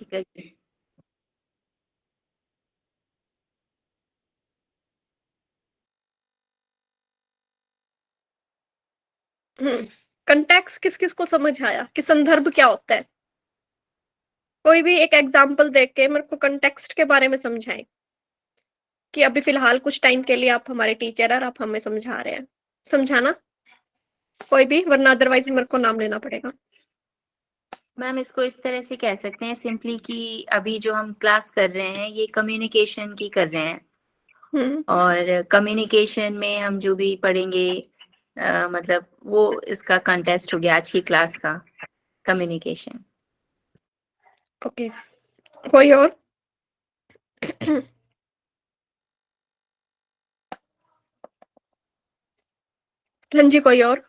ठीक है जी। कंटेक्स्ट किस किस को समझ आया कि संदर्भ क्या होता है? कोई भी एक एग्जाम्पल देख के मेरे को कंटेक्स्ट के बारे में समझाएं कि अभी फिलहाल कुछ टाइम के लिए आप हमारे टीचर और आप हमें समझा रहे हैं। समझाना कोई भी, वरना अदरवाइज मेरे को नाम लेना पड़ेगा। मैम इसको इस तरह से कह सकते हैं सिंपली कि अभी जो हम क्लास कर रहे हैं ये कम्युनिकेशन की कर रहे हैं और कम्युनिकेशन में हम जो भी पढ़ेंगे मतलब वो इसका कंटेस्ट हो गया आज की क्लास का कम्युनिकेशन। ओके, कोई और? हाँ जी, कोई और?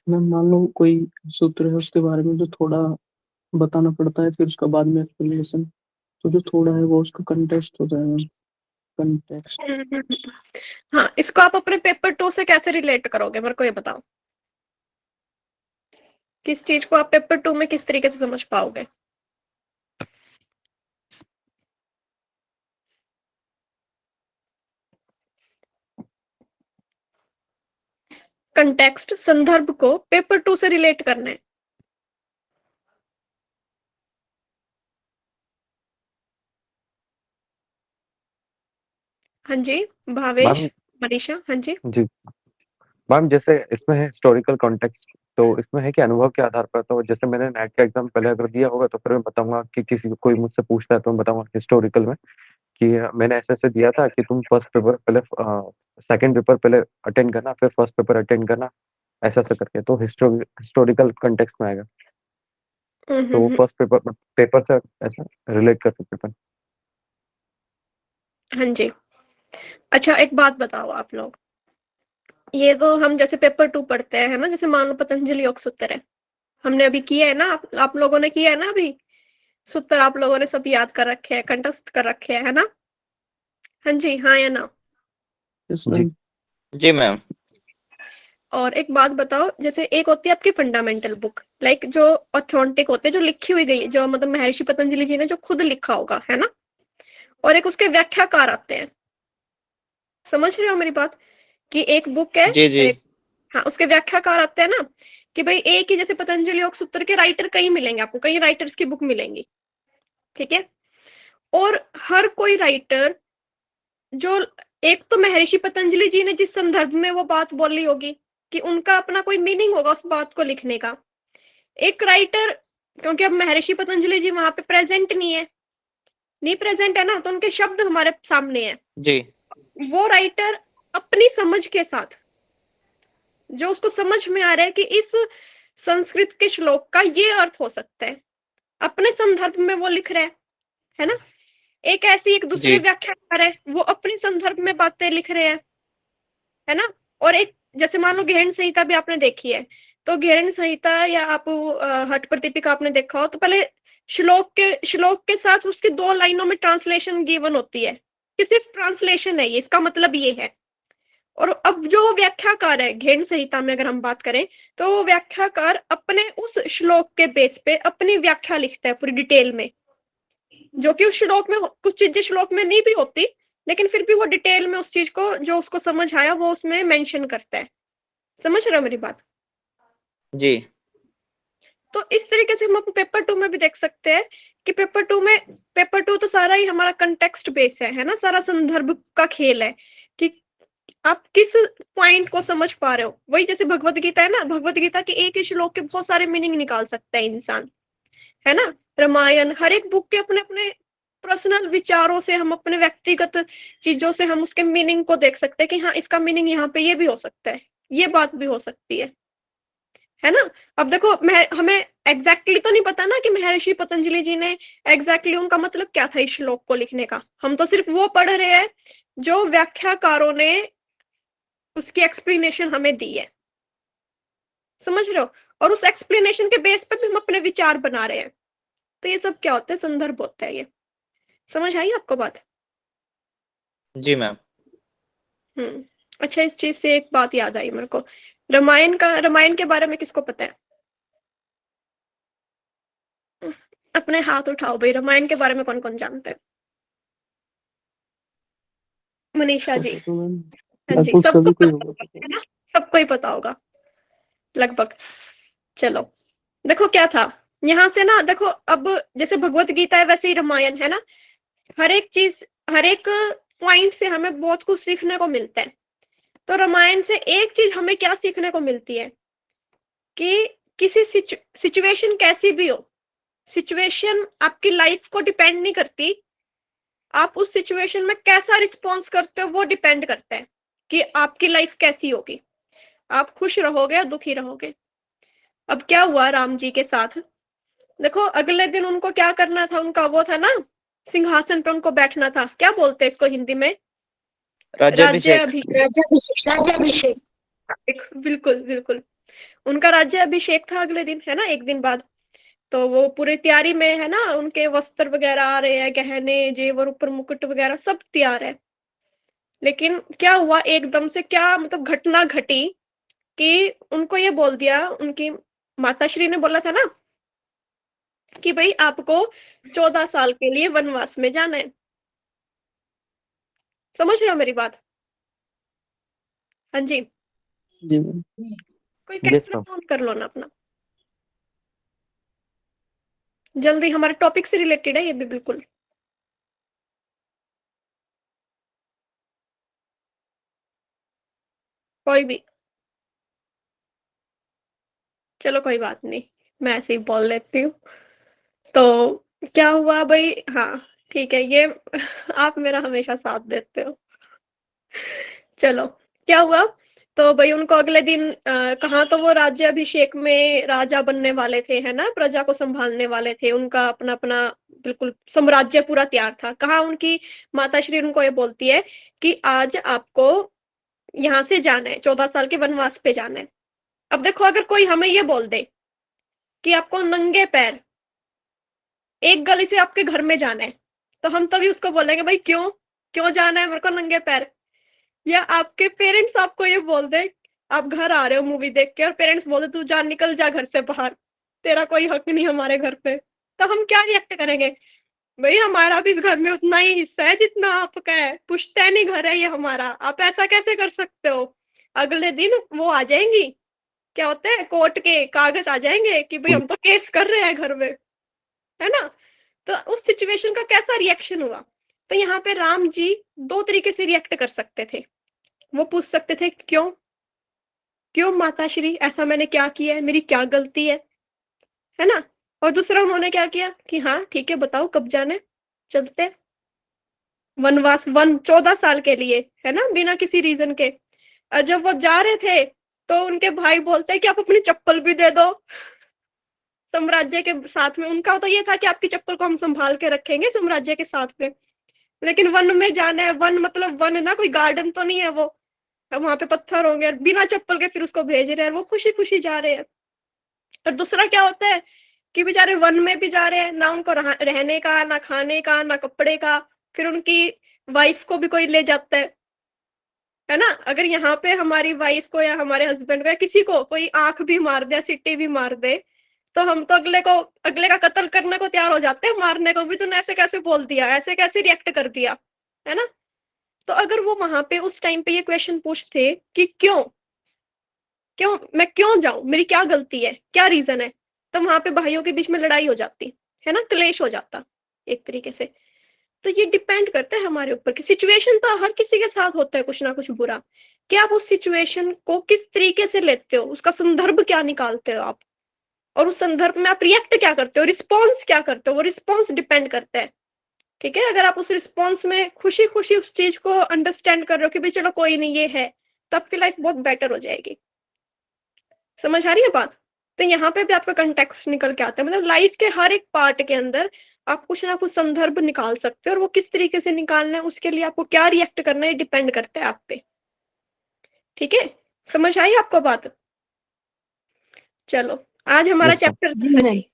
मैम मान लो कोई सूत्र है उसके बारे में जो थोड़ा बताना पड़ता है, फिर उसका बाद में एक्सप्लेनेशन, तो जो थोड़ा है वो उसका कंटेक्स्ट होता है मैम, कंटेक्स्ट। हाँ, इसको आप अपने पेपर 2 से कैसे रिलेट करोगे, मेरे को ये बताओ। किस चीज को आप पेपर 2 में किस तरीके से समझ पाओगे? कंटेक्स्ट, संदर्भ को पेपर 2 से रिलेट करना है। हाँ जी, भावेश, मैम मनीषा, हाँ जी। जी मैम, जैसे इसमें है हिस्टोरिकल कॉन्टेक्स्ट, तो इसमें है कि अनुभव के आधार पर, तो जैसे मैंने नेट का एग्जाम पहले अगर दिया होगा तो फिर मैं बताऊंगा कि किसी को कोई मुझसे पूछता है तो मैं बताऊंगा हिस्टोरिकल में कि मैंने ऐसे ऐसे दिया था कि तुम फर्स्ट पेपर पहले सेकंड पेपर पहले अटेंड करना, फिर फर्स्ट पेपर अटेंड करना, ऐसा ऐसा करके, तो हिस्टोरिकल कॉन्टेक्स्ट में आएगा। तो फर्स्ट पेपर पेपर से ऐसा रिलेट कर सकते हैं। हाँ जी। अच्छा, एक बात बताओ आप लोग, ये तो हम जैसे पेपर 2 पढ़ते हैं, है ना, जैसे मान लो पतंजलि योग सूत्र है, हमने अभी किया है ना, आप लोगों ने किया है ना अभी, सूत्र आप लोगों ने सब याद कर रखे हैं, कंठस्थ कर रखे हैं, है ना? हाँ जी, हाँ या ना? यस जी मैम। जी मैम। और एक बात बताओ, जैसे एक होती है आपकी फंडामेंटल बुक, लाइक जो ऑथेंटिक होते हैं, जो लिखी हुई गई, जो मतलब महर्षि पतंजलि जी ने जो खुद लिखा होगा, है ना? और एक उसके व्याख्याकार आते हैं। समझ रहे हो मेरी बात? कि एक बुक है, जी जी। एक, हाँ, उसके व्याख्याकार आते हैं ना, कि भाई एक ही, जैसे पतंजलि योग सूत्र के राइटर कई मिलेंगे आपको, कई राइटर्स की बुक मिलेंगी, ठीक है? और हर कोई राइटर जो, एक तो महर्षि पतंजलि जी ने जिस संदर्भ में वो बात बोली होगी कि उनका अपना कोई मीनिंग होगा उस बात को लिखने का। एक राइटर, क्योंकि अब महर्षि पतंजलि जी वहां पे प्रेजेंट नहीं है, नहीं प्रेजेंट है ना, तो उनके शब्द हमारे सामने है। जी वो राइटर अपनी समझ के साथ, जो उसको समझ में आ रहा है कि इस संस्कृत के श्लोक का ये अर्थ हो सकता है, अपने संदर्भ में वो लिख रहा है ना? एक ऐसी एक दूसरे जी व्याख्याकार है, वो अपने संदर्भ में बातें लिख रहे हैं, है ना? और एक, जैसे मान लो घेरण संहिता भी आपने देखी है, तो घेरण संहिता या आप हठ प्रदीपिका आपने देखा हो, तो पहले श्लोक के साथ उसकी 2 लाइनों में ट्रांसलेशन गिवन होती है कि सिर्फ ट्रांसलेशन है ये, इसका मतलब ये है। और अब जो व्याख्याकार है घेरण संहिता में अगर हम बात करें, तो वो व्याख्याकार अपने उस श्लोक के बेस पे अपनी व्याख्या लिखता है पूरी डिटेल में, जो कि उस श्लोक में कुछ चीजें श्लोक में नहीं भी होती, लेकिन फिर भी वो डिटेल में उस चीज को जो उसको समझ आया वो उसमें मेंशन करता है। समझ रहे हो मेरी बात? जी। तो इस तरीके से हम अपने पेपर 2 में भी देख सकते हैं कि पेपर 2 तो सारा ही हमारा कंटेक्स्ट बेस है ना, सारा संदर्भ का खेल है कि आप किस पॉइंट को समझ पा रहे हो। वही जैसे भगवत गीता है ना, भगवत गीता के एक ही श्लोक के बहुत सारे मीनिंग निकाल सकता है इंसान, है ना? रामायण, हर एक बुक के अपने अपने पर्सनल विचारों से, हम अपने व्यक्तिगत चीजों से हम उसके मीनिंग को देख सकते हैं कि हाँ, इसका मीनिंग यहाँ पे ये भी हो सकता है, ये बात भी हो सकती है ना? अब देखो, हमें एग्जैक्टली तो नहीं पता ना कि महर्षि पतंजलि जी ने एग्जैक्टली उनका मतलब क्या था इस श्लोक को लिखने का, हम तो सिर्फ वो पढ़ रहे हैं जो व्याख्याकारों ने उसकी एक्सप्लेनेशन हमें दी है। समझ रहे हो? और उस एक्सप्लेनेशन के बेस पे भी हम अपने विचार बना रहे हैं। तो ये सब क्या होता है, संदर्भ होता है ये। समझ आई आपको बात? जी मैम। अच्छा, इस चीज से एक बात याद आई मेरे को, रामायण के बारे में किसको पता है? अपने हाथ उठाओ भाई, रामायण के बारे में कौन कौन जानते हैं? मनीषा जी। तो मैम हाँ जी, लगभग सबको सभी को ही पता होगा होगा, है ना? सबको ही पता होगा लगभग। चलो देखो क्या था यहाँ से ना, देखो अब जैसे भगवत गीता है वैसे ही रामायण है ना, हर एक चीज, हर एक पॉइंट से हमें बहुत कुछ सीखने को मिलता है। तो रामायण से एक चीज हमें क्या सीखने को मिलती है कि किसी सिचुएशन कैसी भी हो, सिचुएशन आपकी लाइफ को डिपेंड नहीं करती, आप उस सिचुएशन में कैसा रिस्पॉन्स करते हो वो डिपेंड करता है कि आपकी लाइफ कैसी होगी, आप खुश रहोगे या दुखी रहोगे। अब क्या हुआ राम जी के साथ, देखो अगले दिन उनको क्या करना था, उनका वो था ना, सिंहासन पे उनको बैठना था, क्या बोलते हैं इसको हिंदी में? राज्याभिषेक। राज्याभिषेक। बिल्कुल बिल्कुल, उनका राज्याभिषेक था अगले दिन, है ना, एक दिन बाद। तो वो पूरी तैयारी में है ना, उनके वस्त्र वगैरह आ रहे हैं, गहने जेवर, ऊपर मुकुट वगैरह सब तैयार है। लेकिन क्या हुआ एकदम से, क्या मतलब घटना घटी कि उनको ये बोल दिया, उनकी माताश्री ने बोला था ना कि भाई आपको 14 साल के लिए वनवास में जाना है। समझ रहे हो मेरी बात? हाँ जी। जी मैम। कोई यस कैमरा मैम। ऑन कर लो ना अपना, जल्दी, हमारे टॉपिक से रिलेटेड है ये भी बिल्कुल। कोई भी, चलो कोई बात नहीं, मैं ऐसे ही बोल लेती हूँ। तो क्या हुआ भाई, हाँ ठीक है, ये आप मेरा हमेशा साथ देते हो। चलो क्या हुआ, तो भाई उनको अगले दिन कहाँ, तो वो राज्याभिषेक में राजा बनने वाले थे, है ना, प्रजा को संभालने वाले थे, उनका अपना अपना बिल्कुल साम्राज्य पूरा तैयार था। कहाँ उनकी माताश्री उनको ये बोलती है कि आज आपको यहाँ से जाना है, 14 साल के वनवास पे जाना है। अब देखो अगर कोई हमें ये बोल दे कि आपको नंगे पैर एक गली से आपके घर में जाना है, तो हम तभी उसको बोलेंगे भाई क्यों, क्यों जाना है मेरे को नंगे पैर? या आपके पेरेंट्स आपको ये बोल दे, आप घर आ रहे हो मूवी देख के और पेरेंट्स बोले तू जा, निकल जा घर से बाहर, तेरा कोई हक नहीं हमारे घर पे, तो हम क्या रिएक्ट करेंगे? भाई हमारा भी इस घर में उतना ही हिस्सा है जितना आपका है, पुश्तैनी घर है ये हमारा, आप ऐसा कैसे कर सकते हो? अगले दिन वो आ जाएंगी, क्या होता है, कोर्ट के कागज आ जाएंगे कि भाई हम तो केस कर रहे हैं घर में, है ना? तो उस सिचुएशन का कैसा रिएक्शन हुआ? तो यहाँ पे राम जी दो तरीके से रिएक्ट कर सकते थे। वो पूछ सकते थे क्यों, क्यों माताश्री, ऐसा मैंने क्या किया है, मेरी क्या गलती है ना? और दूसरा उन्होंने क्या किया कि हाँ ठीक है बताओ कब जाने, चलते वनवास, 14 साल के लिए, है ना, बिना किसी रीजन के। और जब वो जा रहे थे तो उनके भाई बोलते हैं कि आप अपनी चप्पल भी दे दो साम्राज्य के साथ में। उनका तो ये था कि आपकी चप्पल को हम संभाल के रखेंगे साम्राज्य के साथ में, लेकिन वन में जाना है, वन मतलब वन ना, कोई गार्डन तो नहीं है वो, वहां पे पत्थर होंगे, बिना चप्पल के फिर उसको भेज रहे हैं, वो खुशी खुशी जा रहे हैं। और दूसरा क्या होता है कि बेचारे वन में भी जा रहे हैं, ना उनको रहने का, ना खाने का, ना कपड़े का, फिर उनकी वाइफ को भी कोई ले जाता है ना? अगर यहाँ पे हमारी वाइफ को या हमारे हस्बैंड को या किसी को कोई आंख भी मार दे, सिट्टी भी मार दे, तो हम तो अगले का कत्ल करने को तैयार हो जाते हैं, मारने को भी, तूने ऐसे कैसे बोल दिया, ऐसे कैसे रिएक्ट कर दिया, है ना? तो अगर वो वहां पे उस टाइम पे ये क्वेश्चन पूछते कि क्यों, क्यों मैं क्यों जाऊं, मेरी क्या गलती है, क्या रीजन है, तो वहां पे भाइयों के बीच में लड़ाई हो जाती, है ना, क्लेश हो जाता एक तरीके से। तो ये डिपेंड करता है हमारे ऊपर कि सिचुएशन तो हर किसी के साथ होता है कुछ ना कुछ बुरा, कि आप उस सिचुएशन को किस तरीके से लेते हो, उसका संदर्भ क्या निकालते हो आप, और उस संदर्भ में आप रिएक्ट क्या करते हो, रिस्पॉन्स क्या करते हो, वो रिस्पॉन्स डिपेंड करता है। ठीक है, अगर आप उस रिस्पॉन्स में खुशी खुशी उस चीज को अंडरस्टैंड कर रहे हो कि भाई चलो कोई नहीं ये है, तो आपकी लाइफ बहुत बेटर हो जाएगी। समझ आ रही है बात? तो यहाँ पे भी आपका कंटेक्स्ट निकल के आता है, मतलब लाइफ के हर एक पार्ट के अंदर आप कुछ ना कुछ संदर्भ निकाल सकते हो, और वो किस तरीके से निकालना है, उसके लिए आपको क्या रिएक्ट करना है, डिपेंड करता है आप पे। ठीक है, समझ आई आपको बात? चलो आज हमारा Yes, ma'am.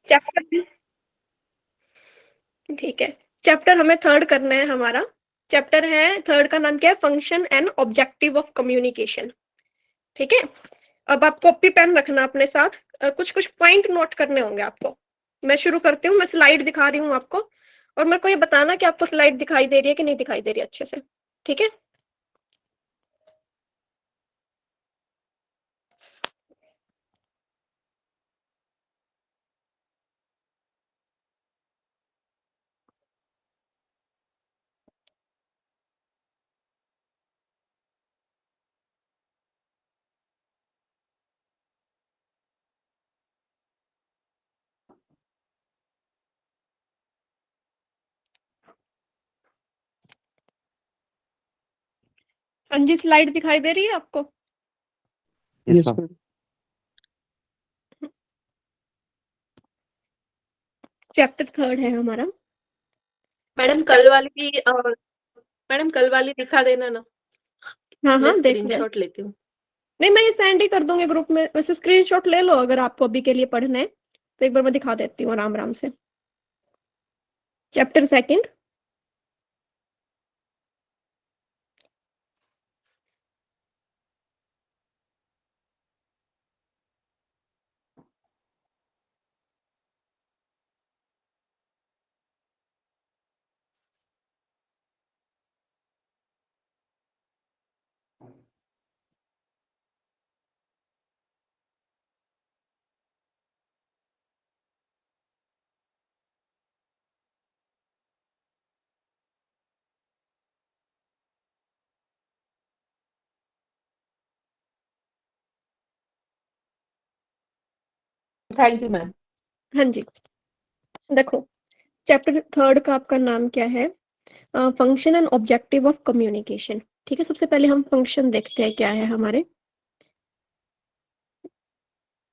चैप्टर ठीक है, चैप्टर हमें थर्ड करना है, हमारा चैप्टर है थर्ड, का नाम क्या है, function and objective of communication. ठीक है, अब आप कॉपी पेन रखना अपने साथ, कुछ कुछ पॉइंट नोट करने होंगे आपको। मैं शुरू करती हूँ, मैं स्लाइड दिखा रही हूँ आपको, और मेरे को ये बताना कि आपको स्लाइड दिखाई दे रही है कि नहीं दिखाई दे रही है अच्छे से, ठीक है? हाँ जी, स्लाइड दिखाई दे रही है आपको? Yes ma'am. चैप्टर 3 है हमारा। मैडम कल वाली मैडम कल वाली दिखा देना ना। हाँ मैं हाँ, देख रहे हैं। स्क्रीनशॉट लेती हूँ। नहीं, मैं ये सेंड ही कर दूंगी ग्रुप में। वैसे स्क्रीनशॉट ले लो अगर आपको अभी के लिए पढ़ना है, तो एक बार मैं दिखा देती हूँ आराम आराम से। चैप्टर 2। Thank you ma'am. हाँ जी, देखो चैप्टर 3 का आपका नाम क्या है? Function and objective of communication. ठीक है, सबसे पहले हम फंक्शन देखते हैं क्या है हमारे।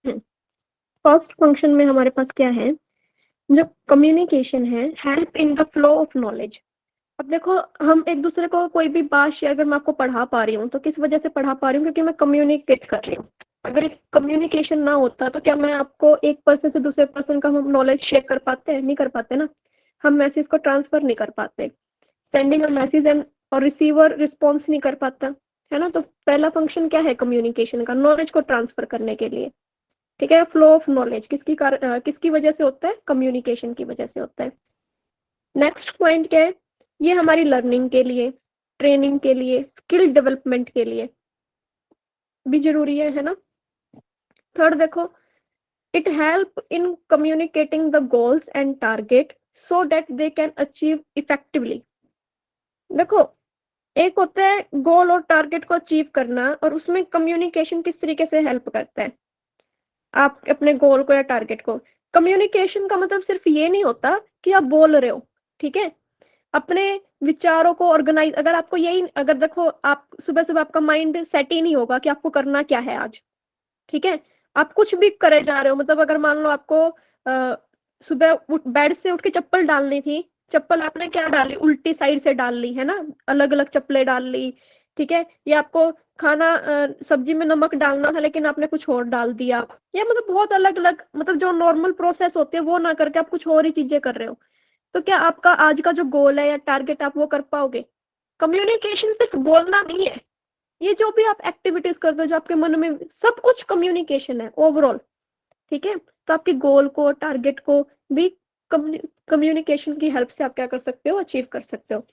फर्स्ट फंक्शन में हमारे पास क्या है? जो कम्युनिकेशन है, help in the flow of knowledge. अब देखो, हम एक दूसरे को कोई भी बात शेयर, अगर मैं आपको पढ़ा पा रही हूँ तो किस वजह से पढ़ा पा रही हूँ? क्योंकि मैं कम्युनिकेट कर रही हूँ। अगर कम्युनिकेशन ना होता तो क्या मैं आपको एक पर्सन से दूसरे पर्सन का हम नॉलेज शेयर कर पाते हैं? नहीं कर पाते ना। हम मैसेज को ट्रांसफर नहीं कर पाते, सेंडिंग अ मैसेज एंड और रिसीवर रिस्पॉन्स नहीं कर पाता, है ना? तो पहला फंक्शन क्या है कम्युनिकेशन का? नॉलेज को ट्रांसफर करने के लिए। ठीक है, फ्लो ऑफ नॉलेज किसकी वजह से होता है? कम्युनिकेशन की वजह से होता है। नेक्स्ट पॉइंट क्या है? ये हमारी लर्निंग के लिए, ट्रेनिंग के लिए, स्किल डेवलपमेंट के लिए भी जरूरी है ना? थर्ड देखो, it help in communicating the goals and target so that they can achieve effectively. देखो, एक होता है गोल और टारगेट को अचीव करना, और उसमें कम्युनिकेशन किस तरीके से हेल्प करता है आप अपने गोल को या टारगेट को। कम्युनिकेशन का मतलब सिर्फ ये नहीं होता कि आप बोल रहे हो, ठीक है? अपने विचारों को ऑर्गेनाइज, अगर आपको यही, अगर देखो आप सुबह सुबह आपका माइंड सेट ही नहीं होगा कि आपको करना क्या है आज, ठीक है? आप कुछ भी करे जा रहे हो, मतलब अगर मान लो आपको सुबह बेड से उठ के चप्पल डालनी थी, चप्पल आपने क्या डाली? उल्टी साइड से डाल ली, है ना? अलग अलग चप्पलें डाल ली, ठीक है? या आपको खाना सब्जी में नमक डालना था लेकिन आपने कुछ और डाल दिया, या मतलब बहुत अलग अलग, मतलब जो नॉर्मल प्रोसेस होती है वो ना करके आप कुछ और ही चीजें कर रहे हो, तो क्या आपका आज का जो गोल है या टारगेट आप वो कर पाओगे? कम्युनिकेशन सिर्फ बोलना नहीं है, ये जो भी आप एक्टिविटीज करते हो, जो आपके मन में, सब कुछ कम्युनिकेशन है ओवरऑल, ठीक है? तो आपके गोल को, टारगेट को भी कम्युनिकेशन की हेल्प से आप क्या कर सकते हो? अचीव कर सकते हो।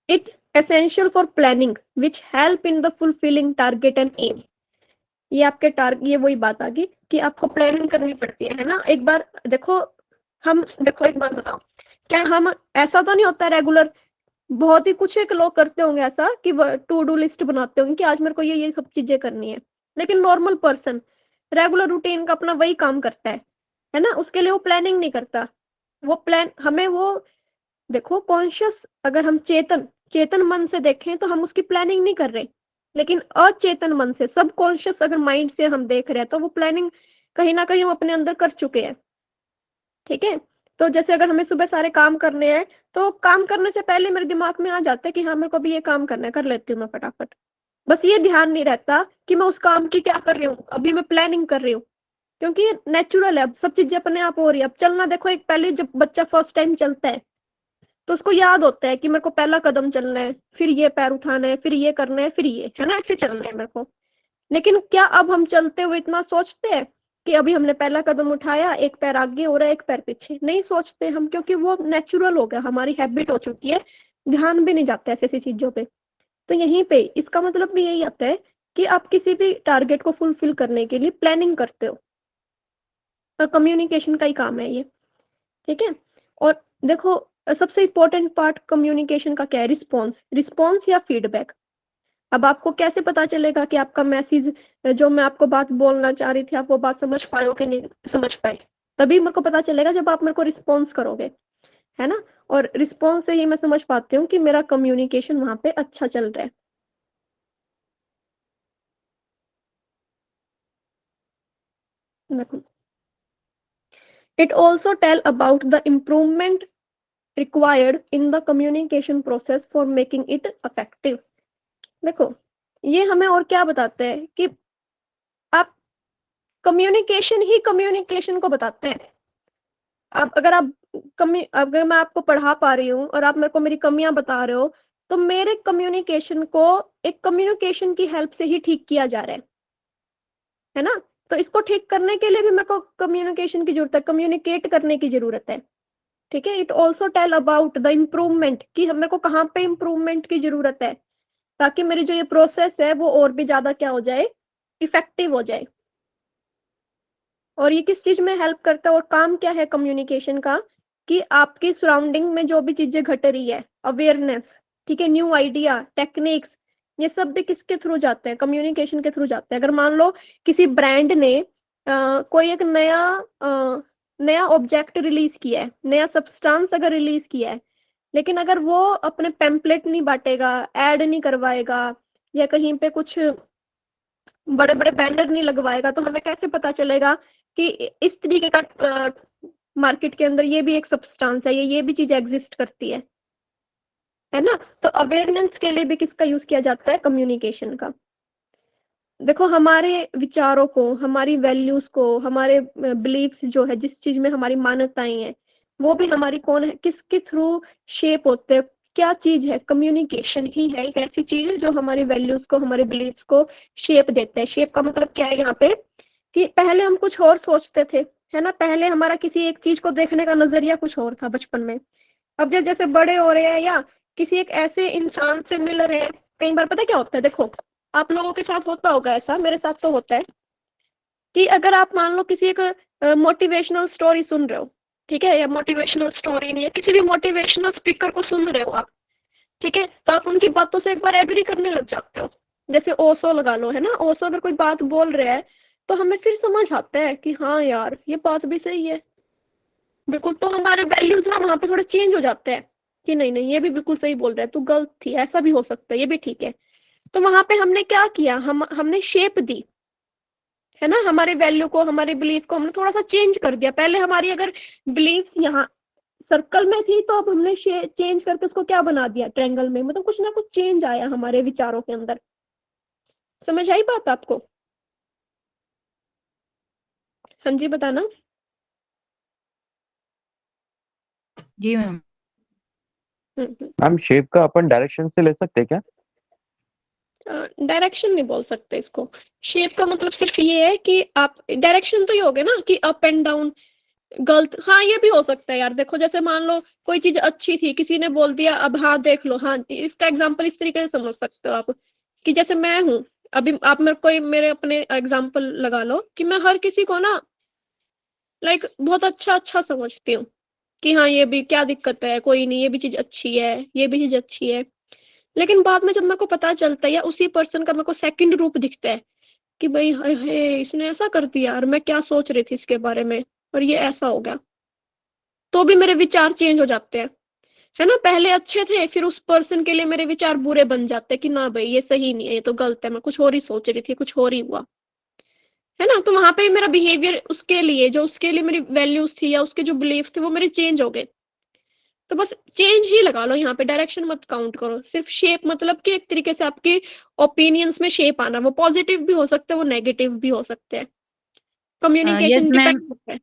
It essential for planning which help in the fulfilling target and aim. ये आपके टारगेट, ये वही बात आ गई कि आपको प्लानिंग करनी पड़ती है ना? एक बार देखो, देखो एक बात बताओ, क्या हम, ऐसा तो नहीं होता रेगुलर, बहुत ही कुछ एक लोग करते होंगे ऐसा कि टू डू लिस्ट बनाते होंगे कि आज मेरे को ये सब चीजें करनी है, लेकिन नॉर्मल पर्सन रेगुलर रूटीन का अपना वही काम करता है ना? उसके लिए वो प्लानिंग नहीं करता। वो प्लान हमें वो, देखो कॉन्शियस, अगर हम चेतन चेतन मन से देखें तो हम उसकी प्लानिंग नहीं कर रहे, लेकिन अचेतन मन से, सब कॉन्शियस अगर माइंड से हम देख रहे हैं तो वो प्लानिंग कहीं ना कहीं हम अपने अंदर कर चुके हैं, ठीक है? तो जैसे अगर हमें सुबह सारे काम करने हैं, तो काम करने से पहले मेरे दिमाग में आ जाता है कि हाँ मेरे को भी ये काम करना है, कर लेती हूँ मैं फटाफट। बस ये ध्यान नहीं रहता कि मैं उस काम की क्या कर रही हूँ, अभी मैं प्लानिंग कर रही हूँ, क्योंकि नेचुरल है, अब सब चीजें अपने आप हो रही है। अब चलना देखो, एक पहले जब बच्चा फर्स्ट टाइम चलता है तो उसको याद होता है कि मेरे को पहला कदम चलना है, फिर ये पैर उठाना है, फिर ये करना है, फिर ये, है ना? ऐसे चलना है मेरे को। लेकिन क्या अब हम चलते हुए इतना सोचते हैं कि अभी हमने पहला कदम उठाया, एक पैर आगे हो रहा है, एक पैर पीछे, नहीं सोचते हम, क्योंकि वो नेचुरल हो गया, हमारी हैबिट हो चुकी है, ध्यान भी नहीं जाता ऐसी ऐसी चीजों पे। तो यहीं पे इसका मतलब भी यही आता है कि आप किसी भी टारगेट को फुलफिल करने के लिए प्लानिंग करते हो, और कम्युनिकेशन का ही काम है ये, ठीक है। और देखो, सबसे इम्पोर्टेंट पार्ट कम्युनिकेशन का क्या है? रिस्पॉन्स या फीडबैक। अब आपको कैसे पता चलेगा कि आपका मैसेज, जो मैं आपको बात बोलना चाह रही थी, आप वो बात समझ पाए हो कि नहीं समझ पाए? तभी मेरे को पता चलेगा जब आप मेरे को रिस्पॉन्स करोगे, है ना। और रिस्पॉन्स से ही मैं समझ पाती हूँ कि मेरा कम्युनिकेशन वहां पे अच्छा चल रहा है। It also tell about the improvement required in the communication process for making it effective. देखो, ये हमें और क्या बताते हैं कि आप कम्युनिकेशन को बताते हैं। अब अगर मैं आपको पढ़ा पा रही हूँ और आप मेरे को मेरी कमियां बता रहे हो, तो मेरे कम्युनिकेशन को एक कम्युनिकेशन की हेल्प से ही ठीक किया जा रहा है ना। तो इसको ठीक करने के लिए भी मेरे को कम्युनिकेशन की जरूरत है, कम्युनिकेट करने की जरूरत है, ठीक है। It also tell about the improvement, कि मेरे को कहाँ पे इम्प्रूवमेंट की जरूरत है, ताकि मेरी जो ये प्रोसेस है वो और भी ज्यादा क्या हो जाए, इफेक्टिव हो जाए। और ये किस चीज में हेल्प करता है और काम क्या है कम्युनिकेशन का, कि आपकी सराउंडिंग में जो भी चीजें घट रही है, अवेयरनेस, ठीक है, न्यू आइडिया, टेक्निक्स, ये सब भी किसके थ्रू जाते हैं? कम्युनिकेशन के थ्रू जाते हैं। अगर मान लो किसी ब्रांड ने कोई एक नया ऑब्जेक्ट रिलीज किया है, नया सब्सटेंस अगर रिलीज किया है, लेकिन अगर वो अपने पैम्पलेट नहीं बांटेगा, ऐड नहीं करवाएगा, या कहीं पे कुछ बड़े बड़े बैनर नहीं लगवाएगा, तो हमें कैसे पता चलेगा कि इस तरीके का मार्केट के अंदर ये भी एक सब्सटेंस है, ये भी चीज एग्जिस्ट करती है ना। तो अवेयरनेस के लिए भी किसका यूज किया जाता है? कम्युनिकेशन का। देखो, हमारे विचारों को, हमारी वैल्यूज को, हमारे बिलीव्स जो है, जिस चीज में हमारी मान्यताएं हैं, वो भी हमारी कौन है, किसके थ्रू शेप होते हैं? क्या चीज है? कम्युनिकेशन ही है एक ऐसी चीज जो हमारी वैल्यूज को, हमारे बिलीव्स को शेप देते हैं। शेप का मतलब क्या है यहाँ पे, कि पहले हम कुछ और सोचते थे, है ना। पहले हमारा किसी एक चीज को देखने का नजरिया कुछ और था बचपन में। अब जैसे जैसे बड़े हो रहे हैं, या किसी एक ऐसे इंसान से मिल रहे हैं, कई बार पता क्या होता है, देखो आप लोगों के साथ होता होगा ऐसा, मेरे साथ तो होता है, कि अगर आप मान लो किसी एक मोटिवेशनल स्टोरी सुन रहे हो, ठीक है, या मोटिवेशनल स्टोरी नहीं है, किसी भी मोटिवेशनल स्पीकर को सुन रहे हो आप, ठीक है, तो आप उनकी बातों से एक बार एग्री करने लग जाते हो। जैसे ओशो लगा लो, है ना। ओशो अगर कोई बात बोल रहा है, तो हमें फिर समझ आता है कि हाँ यार, ये बात भी सही है, बिल्कुल। तो हमारे वैल्यूज ना वहां पे थोड़े चेंज हो जाते हैं, कि नहीं नहीं, ये भी बिल्कुल सही बोल रहा है, तू गलत थी, ऐसा भी हो सकता है, ये भी ठीक है। तो वहां पे हमने क्या किया, हमने शेप दी, है ना। हमारे वैल्यू को, हमारे बिलीफ को हमने थोड़ा सा चेंज कर दिया। पहले हमारी अगर बिलीफ यहाँ सर्कल में थी, तो अब हमने चेंज करके उसको क्या बना दिया, ट्रायंगल में। मतलब कुछ ना कुछ चेंज आया हमारे विचारों के अंदर। समझ आई बात आपको? हाँ जी, बताना। जी मैम। मैम शेप का अपन डायरेक्शन से ले सकते हैं क्या? डायरेक्शन नहीं बोल सकते इसको। शेप का मतलब सिर्फ ये है कि आप, डायरेक्शन तो ये हो गया ना कि अप एंड डाउन, गलत, हाँ ये भी हो सकता है यार। देखो, जैसे मान लो कोई चीज अच्छी थी, किसी ने बोल दिया, अब हाँ देख लो, हाँ इसका एग्जांपल इस तरीके से समझ सकते हो आप, कि जैसे मैं हूँ, अभी आप मेरे अपने एग्जांपल लगा लो, कि मैं हर किसी को ना लाइक बहुत अच्छा अच्छा समझती हूँ, कि हाँ ये भी क्या दिक्कत है, कोई नहीं, ये भी चीज अच्छी है, ये भी चीज अच्छी है। लेकिन बाद में जब मेरे को पता चलता है, या उसी पर्सन का मेरे को सेकंड रूप दिखता है, कि भाई हाय हाय, इसने ऐसा कर दिया यार, मैं क्या सोच रही थी इसके बारे में, और ये ऐसा हो गया, तो भी मेरे विचार चेंज हो जाते हैं, है ना। पहले अच्छे थे, फिर उस पर्सन के लिए मेरे विचार बुरे बन जाते हैं, कि ना भाई ये सही नहीं है, ये तो गलत है, मैं कुछ और ही सोच रही थी, कुछ और ही हुआ, है ना। तो वहां पे मेरा बिहेवियर, उसके लिए जो, उसके लिए मेरी वैल्यूज थी या उसके जो बिलीफ थे, वो मेरे चेंज हो गए। तो बस चेंज ही लगा लो यहाँ पे, डायरेक्शन मत काउंट करो। सिर्फ शेप, मतलब कि एक तरीके से आपके ओपिनियंस में शेप आना, वो पॉजिटिव भी हो सकता है, वो नेगेटिव भी हो सकते हैं। यस कम्युनिकेशन मैम, डिपेंड करता है।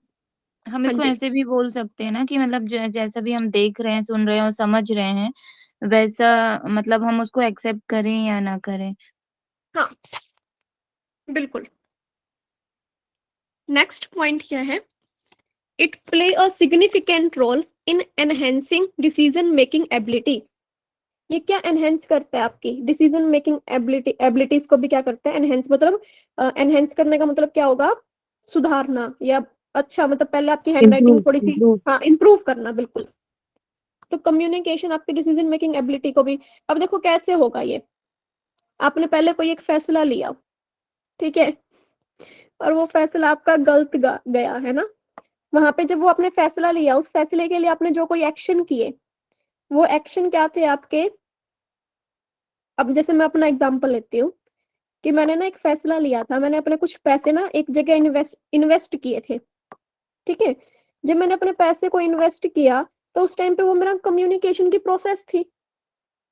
हम हाँ इसको जी। ऐसे भी बोल सकते हैं ना कि मतलब जैसा भी हम देख रहे हैं, सुन रहे हैं और समझ रहे हैं, वैसा मतलब हम उसको एक्सेप्ट करें या ना करें। हाँ बिल्कुल। नेक्स्ट पॉइंट क्या है? It play a significant role in enhancing decision making ability. ये क्या एनहेंस करता है? आपकी डिसीजन मेकिंग एबिलिटीज को भी क्या करता है? एनहेंस। मतलब एनहेंस करने का मतलब क्या होगा? सुधारना, या अच्छा मतलब पहले आपकी हैंडराइटिंग थोड़ी सी, हाँ, इंप्रूव करना, बिल्कुल। तो कम्युनिकेशन आपकी डिसीजन मेकिंग एबिलिटी को भी, अब देखो कैसे होगा ये। आपने पहले कोई एक फैसला लिया, ठीक है, और वो फैसला आपका गलत गया है ना। वहां पे जब वो आपने फैसला लिया, उस फैसले के लिए आपने जो कोई एक्शन किए, वो एक्शन क्या थे आपके? अब जैसे मैं अपना एग्जांपल लेती हूँ कि मैंने ना एक फैसला लिया था, मैंने अपने कुछ पैसे ना एक जगह इन्वेस्ट किए थे, ठीक है। जब मैंने अपने पैसे को इन्वेस्ट किया, तो उस टाइम पे वो मेरा कम्युनिकेशन की प्रोसेस थी।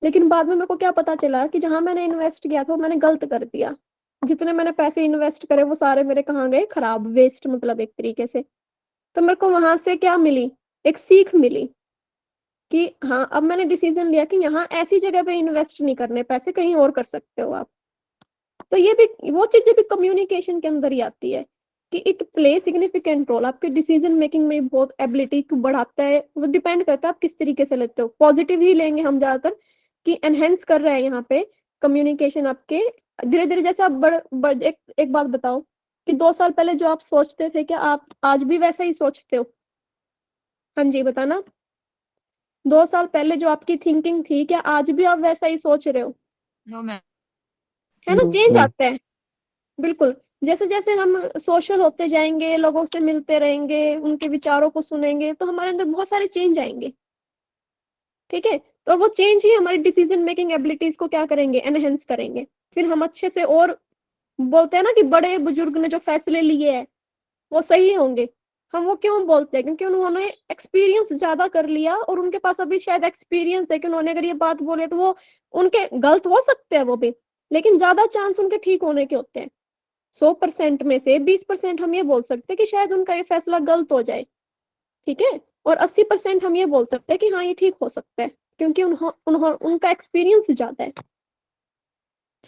लेकिन बाद में मेरे को क्या पता चला कि जहां मैंने इन्वेस्ट किया था वो मैंने गलत कर दिया। जितने मैंने पैसे इन्वेस्ट करे वो सारे मेरे कहाँ गए? खराब, वेस्ट, मतलब एक तरीके से। तो मेरे को वहां से क्या मिली? एक सीख मिली कि हाँ, अब मैंने डिसीजन लिया कि यहाँ ऐसी जगह पे इन्वेस्ट नहीं करने पैसे, कहीं और कर सकते हो आप। तो ये भी वो चीजें भी कम्युनिकेशन के अंदर ही आती है कि इट प्ले सिग्निफिकेंट रोल आपके डिसीजन मेकिंग में, बहुत एबिलिटी को बढ़ाता है। वो डिपेंड करता है आप किस तरीके से लेते हो। पॉजिटिव ही लेंगे हम ज्यादातर कि एनहेंस कर रहे हैं यहाँ पे कम्युनिकेशन आपके। धीरे धीरे जैसे आप एक बात बताओ कि 2 साल पहले जो आप सोचते थे, क्या आप आज भी वैसा ही सोचते हो? हाँ जी, बताना। 2 साल पहले जो आपकी थिंकिंग थी, क्या आज भी आप वैसा ही सोच रहे हो? No ma'am. है ना, चेंज नहीं। आता है, बिल्कुल। जैसे जैसे हम सोशल होते जाएंगे, लोगों से मिलते रहेंगे, उनके विचारों को सुनेंगे, तो हमारे अंदर बहुत सारे चेंज आएंगे, ठीक है। तो वो चेंज ही हमारी डिसीजन मेकिंग एबिलिटीज को क्या करेंगे? एनहेंस करेंगे। फिर हम अच्छे से, और बोलते हैं ना कि बड़े बुजुर्ग ने जो फैसले लिए हैं वो सही होंगे। हम वो क्यों बोलते हैं? क्योंकि उन्होंने एक्सपीरियंस ज्यादा कर लिया, और उनके पास अभी शायद एक्सपीरियंस है कि उन्होंने अगर ये बात बोले तो वो, उनके गलत हो सकते हैं वो भी, लेकिन ज्यादा चांस उनके ठीक होने के होते हैं। 100% में से 20% हम ये बोल सकते हैं कि शायद उनका ये फैसला गलत हो जाए, ठीक है। और 80% हम ये बोल सकते हैं कि हाँ, ये ठीक हो सकता है, क्योंकि उनका एक्सपीरियंस ज्यादा है।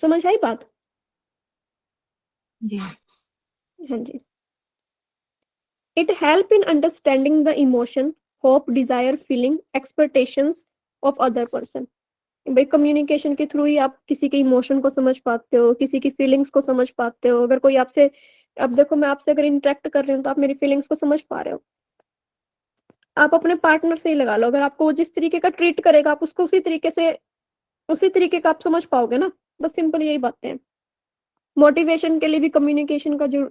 समझ आई बात? जी। हाँ जी। It help in understanding the emotion, hope, desire, feeling, expectations of other person. भाई कम्युनिकेशन के थ्रू ही आप किसी के इमोशन को समझ पाते हो, किसी की फीलिंग्स को समझ पाते हो। अगर कोई आपसे, अब देखो मैं आपसे अगर इंटरेक्ट कर रही हूँ तो आप मेरी फीलिंग्स को समझ पा रहे हो। आप अपने पार्टनर से ही लगा लो, अगर आपको वो जिस तरीके का ट्रीट करेगा, आप उसको उसी तरीके का आप समझ पाओगे ना। बस सिंपल यही बातें हैं। मोटिवेशन के लिए भी कम्युनिकेशन का जो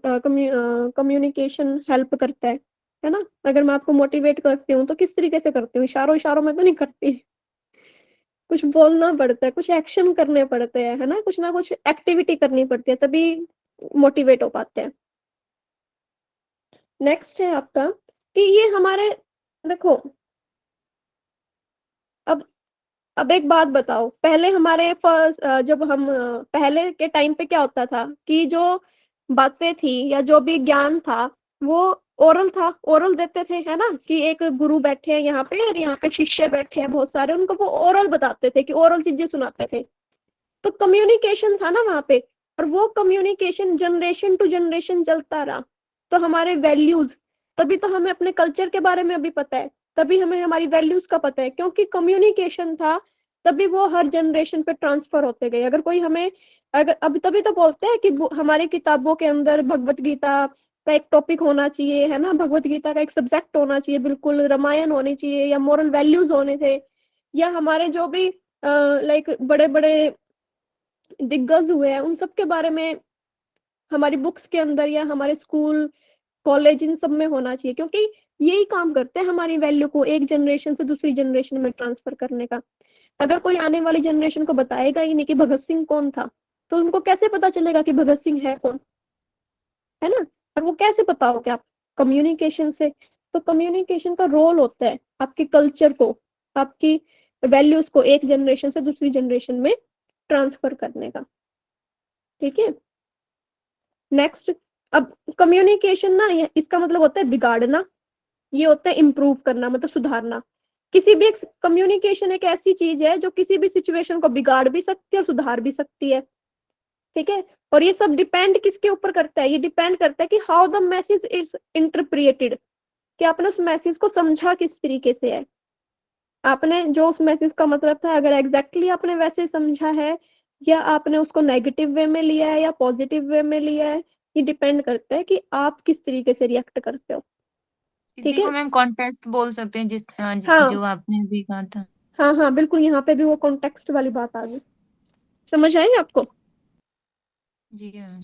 कम्युनिकेशन हेल्प करता है ना। अगर मैं आपको मोटिवेट करती हूँ तो किस तरीके से करती हूँ? इशारों इशारों में तो नहीं करती। कुछ बोलना पड़ता है, कुछ एक्शन करने पड़ते हैं, है ना कुछ एक्टिविटी करनी पड़ती है, तभी मोटिवेट हो पाते हैं। नेक्स्ट है आपका कि ये हमारे, देखो, अब अब एक बात बताओ, पहले हमारे फर्स्ट, जब हम पहले के टाइम पे क्या होता था कि जो बातें थी या जो भी ज्ञान था वो ओरल था, ओरल देते थे, है ना, कि एक गुरु बैठे हैं यहाँ पे और यहाँ पे शिष्य बैठे हैं बहुत सारे, उनको वो ओरल बताते थे, कि ओरल चीजें सुनाते थे। तो कम्युनिकेशन था ना वहां पे, और वो कम्युनिकेशन जनरेशन टू जनरेशन चलता रहा। तो हमारे वैल्यूज, तभी तो हमें अपने कल्चर के बारे में अभी पता है, तभी हमें हमारी वैल्यूज का पता है, क्योंकि कम्युनिकेशन था। तभी वो हर जनरेशन पे ट्रांसफर होते गए। अगर कोई हमें, अगर अभी, तभी तो बोलते हैं कि हमारी किताबों के अंदर भगवत गीता का एक टॉपिक होना चाहिए, है ना, भगवत गीता का एक सब्जेक्ट होना चाहिए, बिल्कुल रामायण होनी चाहिए, या मॉरल वैल्यूज होने थे, या हमारे जो भी लाइक बड़े बड़े दिग्गज हुए हैं उन सब के बारे में हमारी बुक्स के अंदर या हमारे स्कूल कॉलेज इन सब में होना चाहिए, क्योंकि यही काम करते हैं हमारी वैल्यू को एक जनरेशन से दूसरी जनरेशन में ट्रांसफर करने का। अगर कोई आने वाली जनरेशन को बताएगा ही नहीं कि भगत सिंह कौन था, तो उनको कैसे पता चलेगा कि भगत सिंह है कौन? है ना। और वो कैसे बताओगे आप? कम्युनिकेशन से। तो कम्युनिकेशन का रोल होता है आपके कल्चर को, आपकी वैल्यूज को एक जनरेशन से दूसरी जनरेशन में ट्रांसफर करने का, ठीक है। नेक्स्ट, अब कम्युनिकेशन ना, इसका मतलब होता है बिगाड़ना, ये होता है इम्प्रूव करना, मतलब सुधारना। किसी भी कम्युनिकेशन एक ऐसी चीज है जो किसी भी सिचुएशन को बिगाड़ भी सकती है और सुधार भी सकती है, ठीक है। और ये सब डिपेंड किसके ऊपर करता है, ये डिपेंड करता है कि हाउ द मैसेज इज इंटरप्रिएटेड, कि आपने उस मैसेज को समझा किस तरीके से है, आपने जो उस मैसेज का मतलब था अगर एग्जैक्टली आपने वैसे समझा है या आपने उसको नेगेटिव वे में लिया है या पॉजिटिव वे में लिया है, ये डिपेंड करता है कि आप किस तरीके से रिएक्ट करते हो। ठीक इसी है, को मैम कॉन्टेक्स्ट बोल सकते हैं, हाँ जो आपने अभी कहा था। हाँ हाँ बिल्कुल, यहाँ पे भी वो कॉन्टेक्स्ट वाली बात आ गई, समझ आई आपको? जी मैम।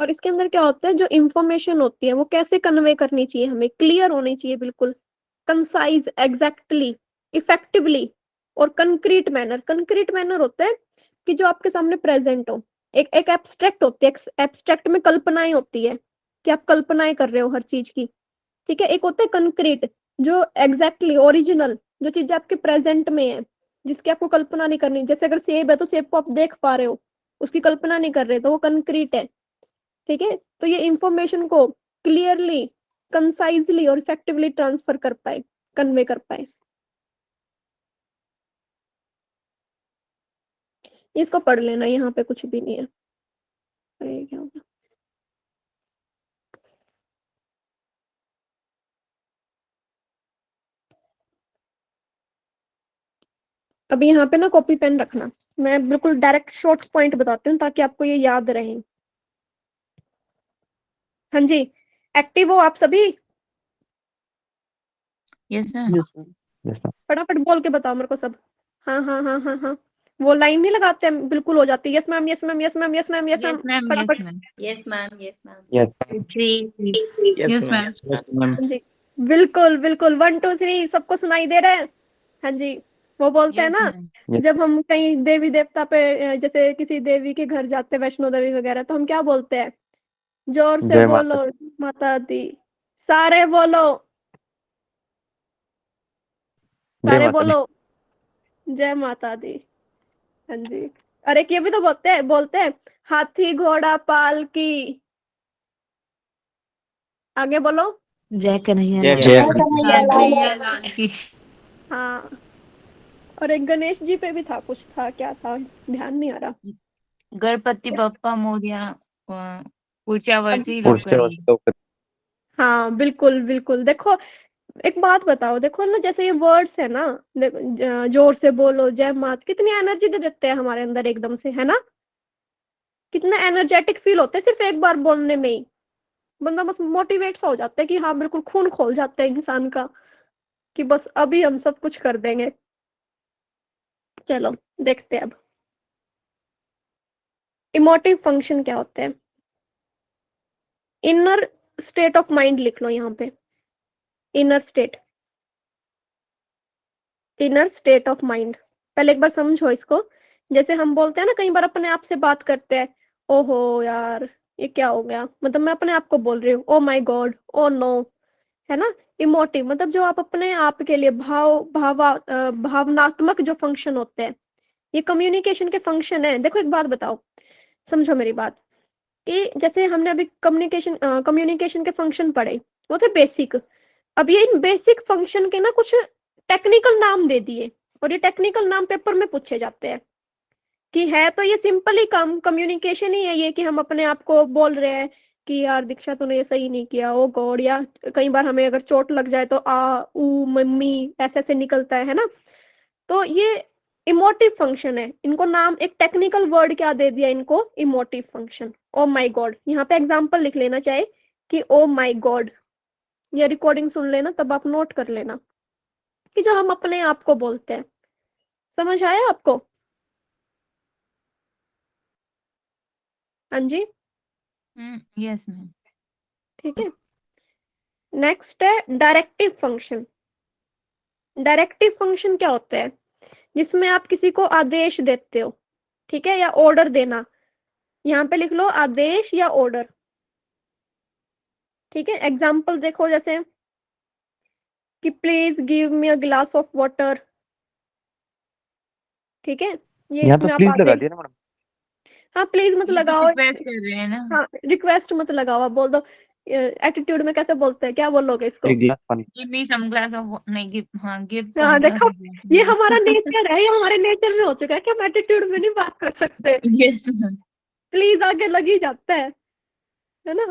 और इसके अंदर क्या होता है, जो इंफॉर्मेशन होती है वो कैसे कन्वे करनी चाहिए, हमें क्लियर होनी चाहिए, बिल्कुल कंसाइज, एग्जैक्टली, इफेक्टिवली और कंक्रीट मैनर। कंक्रीट मैनर होता है कि जो आपके सामने प्रेजेंट हो। एक एब्स्ट्रैक्ट होती है, एब्स्ट्रैक्ट में कल्पनाएं होती है कि आप कल्पनाएं कर रहे हो हर चीज की, ठीक है। एक होता है कंक्रीट, जो एग्जैक्टली ओरिजिनल, जो चीजें आपके प्रेजेंट में है, जिसकी आपको कल्पना नहीं करनी। जैसे अगर सेब है तो सेब को आप देख पा रहे हो, उसकी कल्पना नहीं कर रहे, तो वो कंक्रीट है, ठीक है। तो ये इंफॉर्मेशन को क्लियरली, कंसाइजली और इफेक्टिवली ट्रांसफर कर पाए, कन्वे कर पाए। इसको पढ़ लेना, यहाँ पे कुछ भी नहीं है। अरे क्या होगा, अभी यहाँ पे ना कॉपी पेन रखना, मैं बिल्कुल डायरेक्ट शॉर्ट पॉइंट बताती हूँ ताकि आपको ये याद रहे। हाँ जी, एक्टिव हो आप सभी? Yes ma'am. Yes ma'am. Yes ma'am. फटाफट बोल के बताओ मेरे को सब। हाँ हाँ हाँ हाँ हाँ, वो लाइन नहीं लगाते हैं, बिल्कुल हो जाती है। Yes ma'am, yes ma'am, yes ma'am, yes ma'am, yes ma'am, yes ma'am. Yes फटाफट। Ma'am. Yes ma'am, yes ma'am. Yes yes yes ma'am. Ma'am. Yes ma'am. हाँ जी, बिल्कुल बिल्कुल, 1 2 3 सबको सुनाई दे रहा है? हाँ जी, वो बोलते हैं यस ना, मैम। जब हम कहीं देवी देवता पे जैसे किसी देवी के घर जाते हैं, वैष्णो देवी वगैरह, तो हम क्या बोलते हैं? जोर से जय माता बोलो, माता दी, सारे बोलो, जय सारे माता दी। बोलो, जय माता दी। हाँ जी, और एक ये भी तो बोलते हैं हाथी घोड़ा पालकी, आगे बोलो। जय कन्हैया जय लाल जय की। कन्हैया लाल की। हाँ, और एक गणेश जी पे भी था, कुछ था, क्या था, ध्यान नहीं आ रहा। गणपति बप्पा मोरया। पुढच्या अब वर्षी पुढच्या लवकर वर्षी येईल। लवकर। हाँ बिल्कुल बिल्कुल, देखो एक बात बताओ, देखो ना, जैसे ये वर्ड्स है ना, जोर से बोलो, जय मात, कितनी एनर्जी दे देते हैं हमारे अंदर एकदम से, है ना? कितना एनर्जेटिक फील होता है सिर्फ एक बार बोलने में ही, बंदा बस मोटिवेट सा हो जाता है कि हाँ बिल्कुल, खून खोल जाता है इंसान का कि बस अभी हम सब कुछ कर देंगे। चलो देखते हैं अब इमोटिव फंक्शन क्या होते हैं। इनर स्टेट ऑफ माइंड लिख लो यहाँ पे, inner state, inner state of mind. पहले एक बार समझो इसको। जैसे हम बोलते हैं ना, कई बार अपने आप से बात करते हैं, ओहो यार ये क्या हो गया, मतलब मैं अपने आप को बोल रही हूँ, oh my God, oh no, है ना? इमोटिव मतलब जो आप अपने आप के लिए भावनात्मक जो फंक्शन होते हैं, ये कम्युनिकेशन के फंक्शन है। देखो एक बात बताओ, समझो मेरी बात, कि जैसे हमने अभी कम्युनिकेशन के फंक्शन पढ़े, वो थे बेसिक। अब ये इन बेसिक फंक्शन के ना कुछ टेक्निकल नाम दे दिए, और ये टेक्निकल नाम पेपर में पूछे जाते हैं कि है तो ये सिंपल ही काम कम्युनिकेशन ही है ये, कि हम अपने आप को बोल रहे हैं कि यार दीक्षा तूने ये सही नहीं किया, ओ गॉड, या कई बार हमें अगर चोट लग जाए तो आ ऊ मम्मी ऐसे ऐसे निकलता है ना? तो ये इमोटिव फंक्शन है। इनको नाम, एक टेक्निकल वर्ड क्या दे दिया इनको, emotive function. O my God, यहाँ पे एग्जांपल लिख लेना चाहे कि ओ माय गॉड, ये रिकॉर्डिंग सुन लेना तब आप नोट कर लेना कि जो हम अपने आप को बोलते हैं। समझ आया आपको? हाँ जी, यस मैम। ठीक है। नेक्स्ट है डायरेक्टिव फंक्शन। डायरेक्टिव फंक्शन क्या होता है? जिसमें आप किसी को आदेश देते हो, ठीक है, या ऑर्डर देना। यहाँ पे लिख लो आदेश या ऑर्डर, ठीक है। एग्जाम्पल देखो, जैसे कि please give me a glass of water, ठीक है, ये यहाँ तो इसमें आप प्लीज लगा आदेश, दिया ना मैडम। हाँ प्लीज मत ये तो लगाओ, रिक्वेस्ट कर रहे हैं ना। हाँ रिक्वेस्ट मत लगाओ, आप बोल दो एटीट्यूड में कैसे बोलते हैं, क्या बोलोगे इसको? एक गिलास पानी। Give me some glass of, नहीं गिव, हाँ गिव हाँ सम ग्लास देखो, ऑफ ये हमारा नेचर है, ये हमारे नेचर में हो चुका है कि हम एटीट्यूड में नहीं बात कर सकते। Yes ma'am. प्लीज आगे लग ही जाता है ना,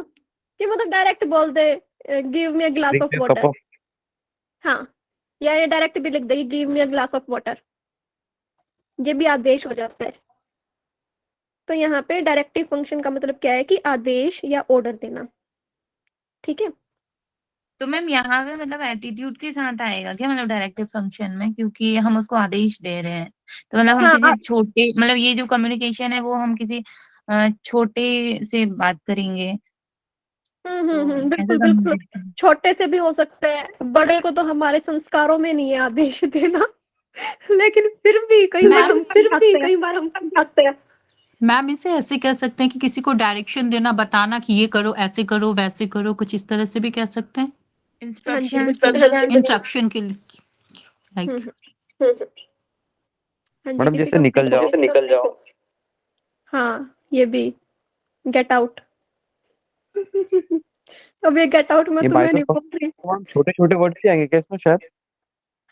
कि मतलब डायरेक्ट बोल they give me a glass Drink of a cup water. of हाँ, या ये डायरेक्ट भी लिख देगी give me a glass of water, ये भी आदेश हो जाता है। तो यहाँ पे डायरेक्टिव फंक्शन का मतलब क्या है कि आदेश या ऑर्डर देना। ठीक है, तो मैम यहाँ पे मतलब एटीट्यूड के साथ आएगा क्या, मतलब डायरेक्टिव फंक्शन में, क्योंकि हम उसको आदेश दे रहे हैं, तो मतलब हम हाँ किसी छोटे, मतलब ये जो कम्युनिकेशन है वो हम किसी छोटे से बात करेंगे, तो ऐसे बिल्कुल समझ बिल्कुल, सकते हैं। छोटे से भी हो सकते हैं, बड़े को तो हमारे संस्कारों में नहीं है आदेश देना, लेकिन फिर भी कई बार हम समझाते हैं। मैम इसे ऐसे कह सकते हैं कि किसी को डायरेक्शन देना, बताना कि ये करो, ऐसे करो, वैसे करो, कुछ इस तरह से भी कह सकते हैं। इंस्ट्रक्शंस इंस्ट्रक्शन के लिए लाइक हाँ जी, मैडम किसी जैसे को निकल जाओ। हाँ, ये भी गेट आउट। अब ये गेट आउट में ये तुम्हें नहीं माइक्रोसॉफ्ट बोल रही। छोटे छोटे वर्ड से आएंगे क्या इसमें शायद?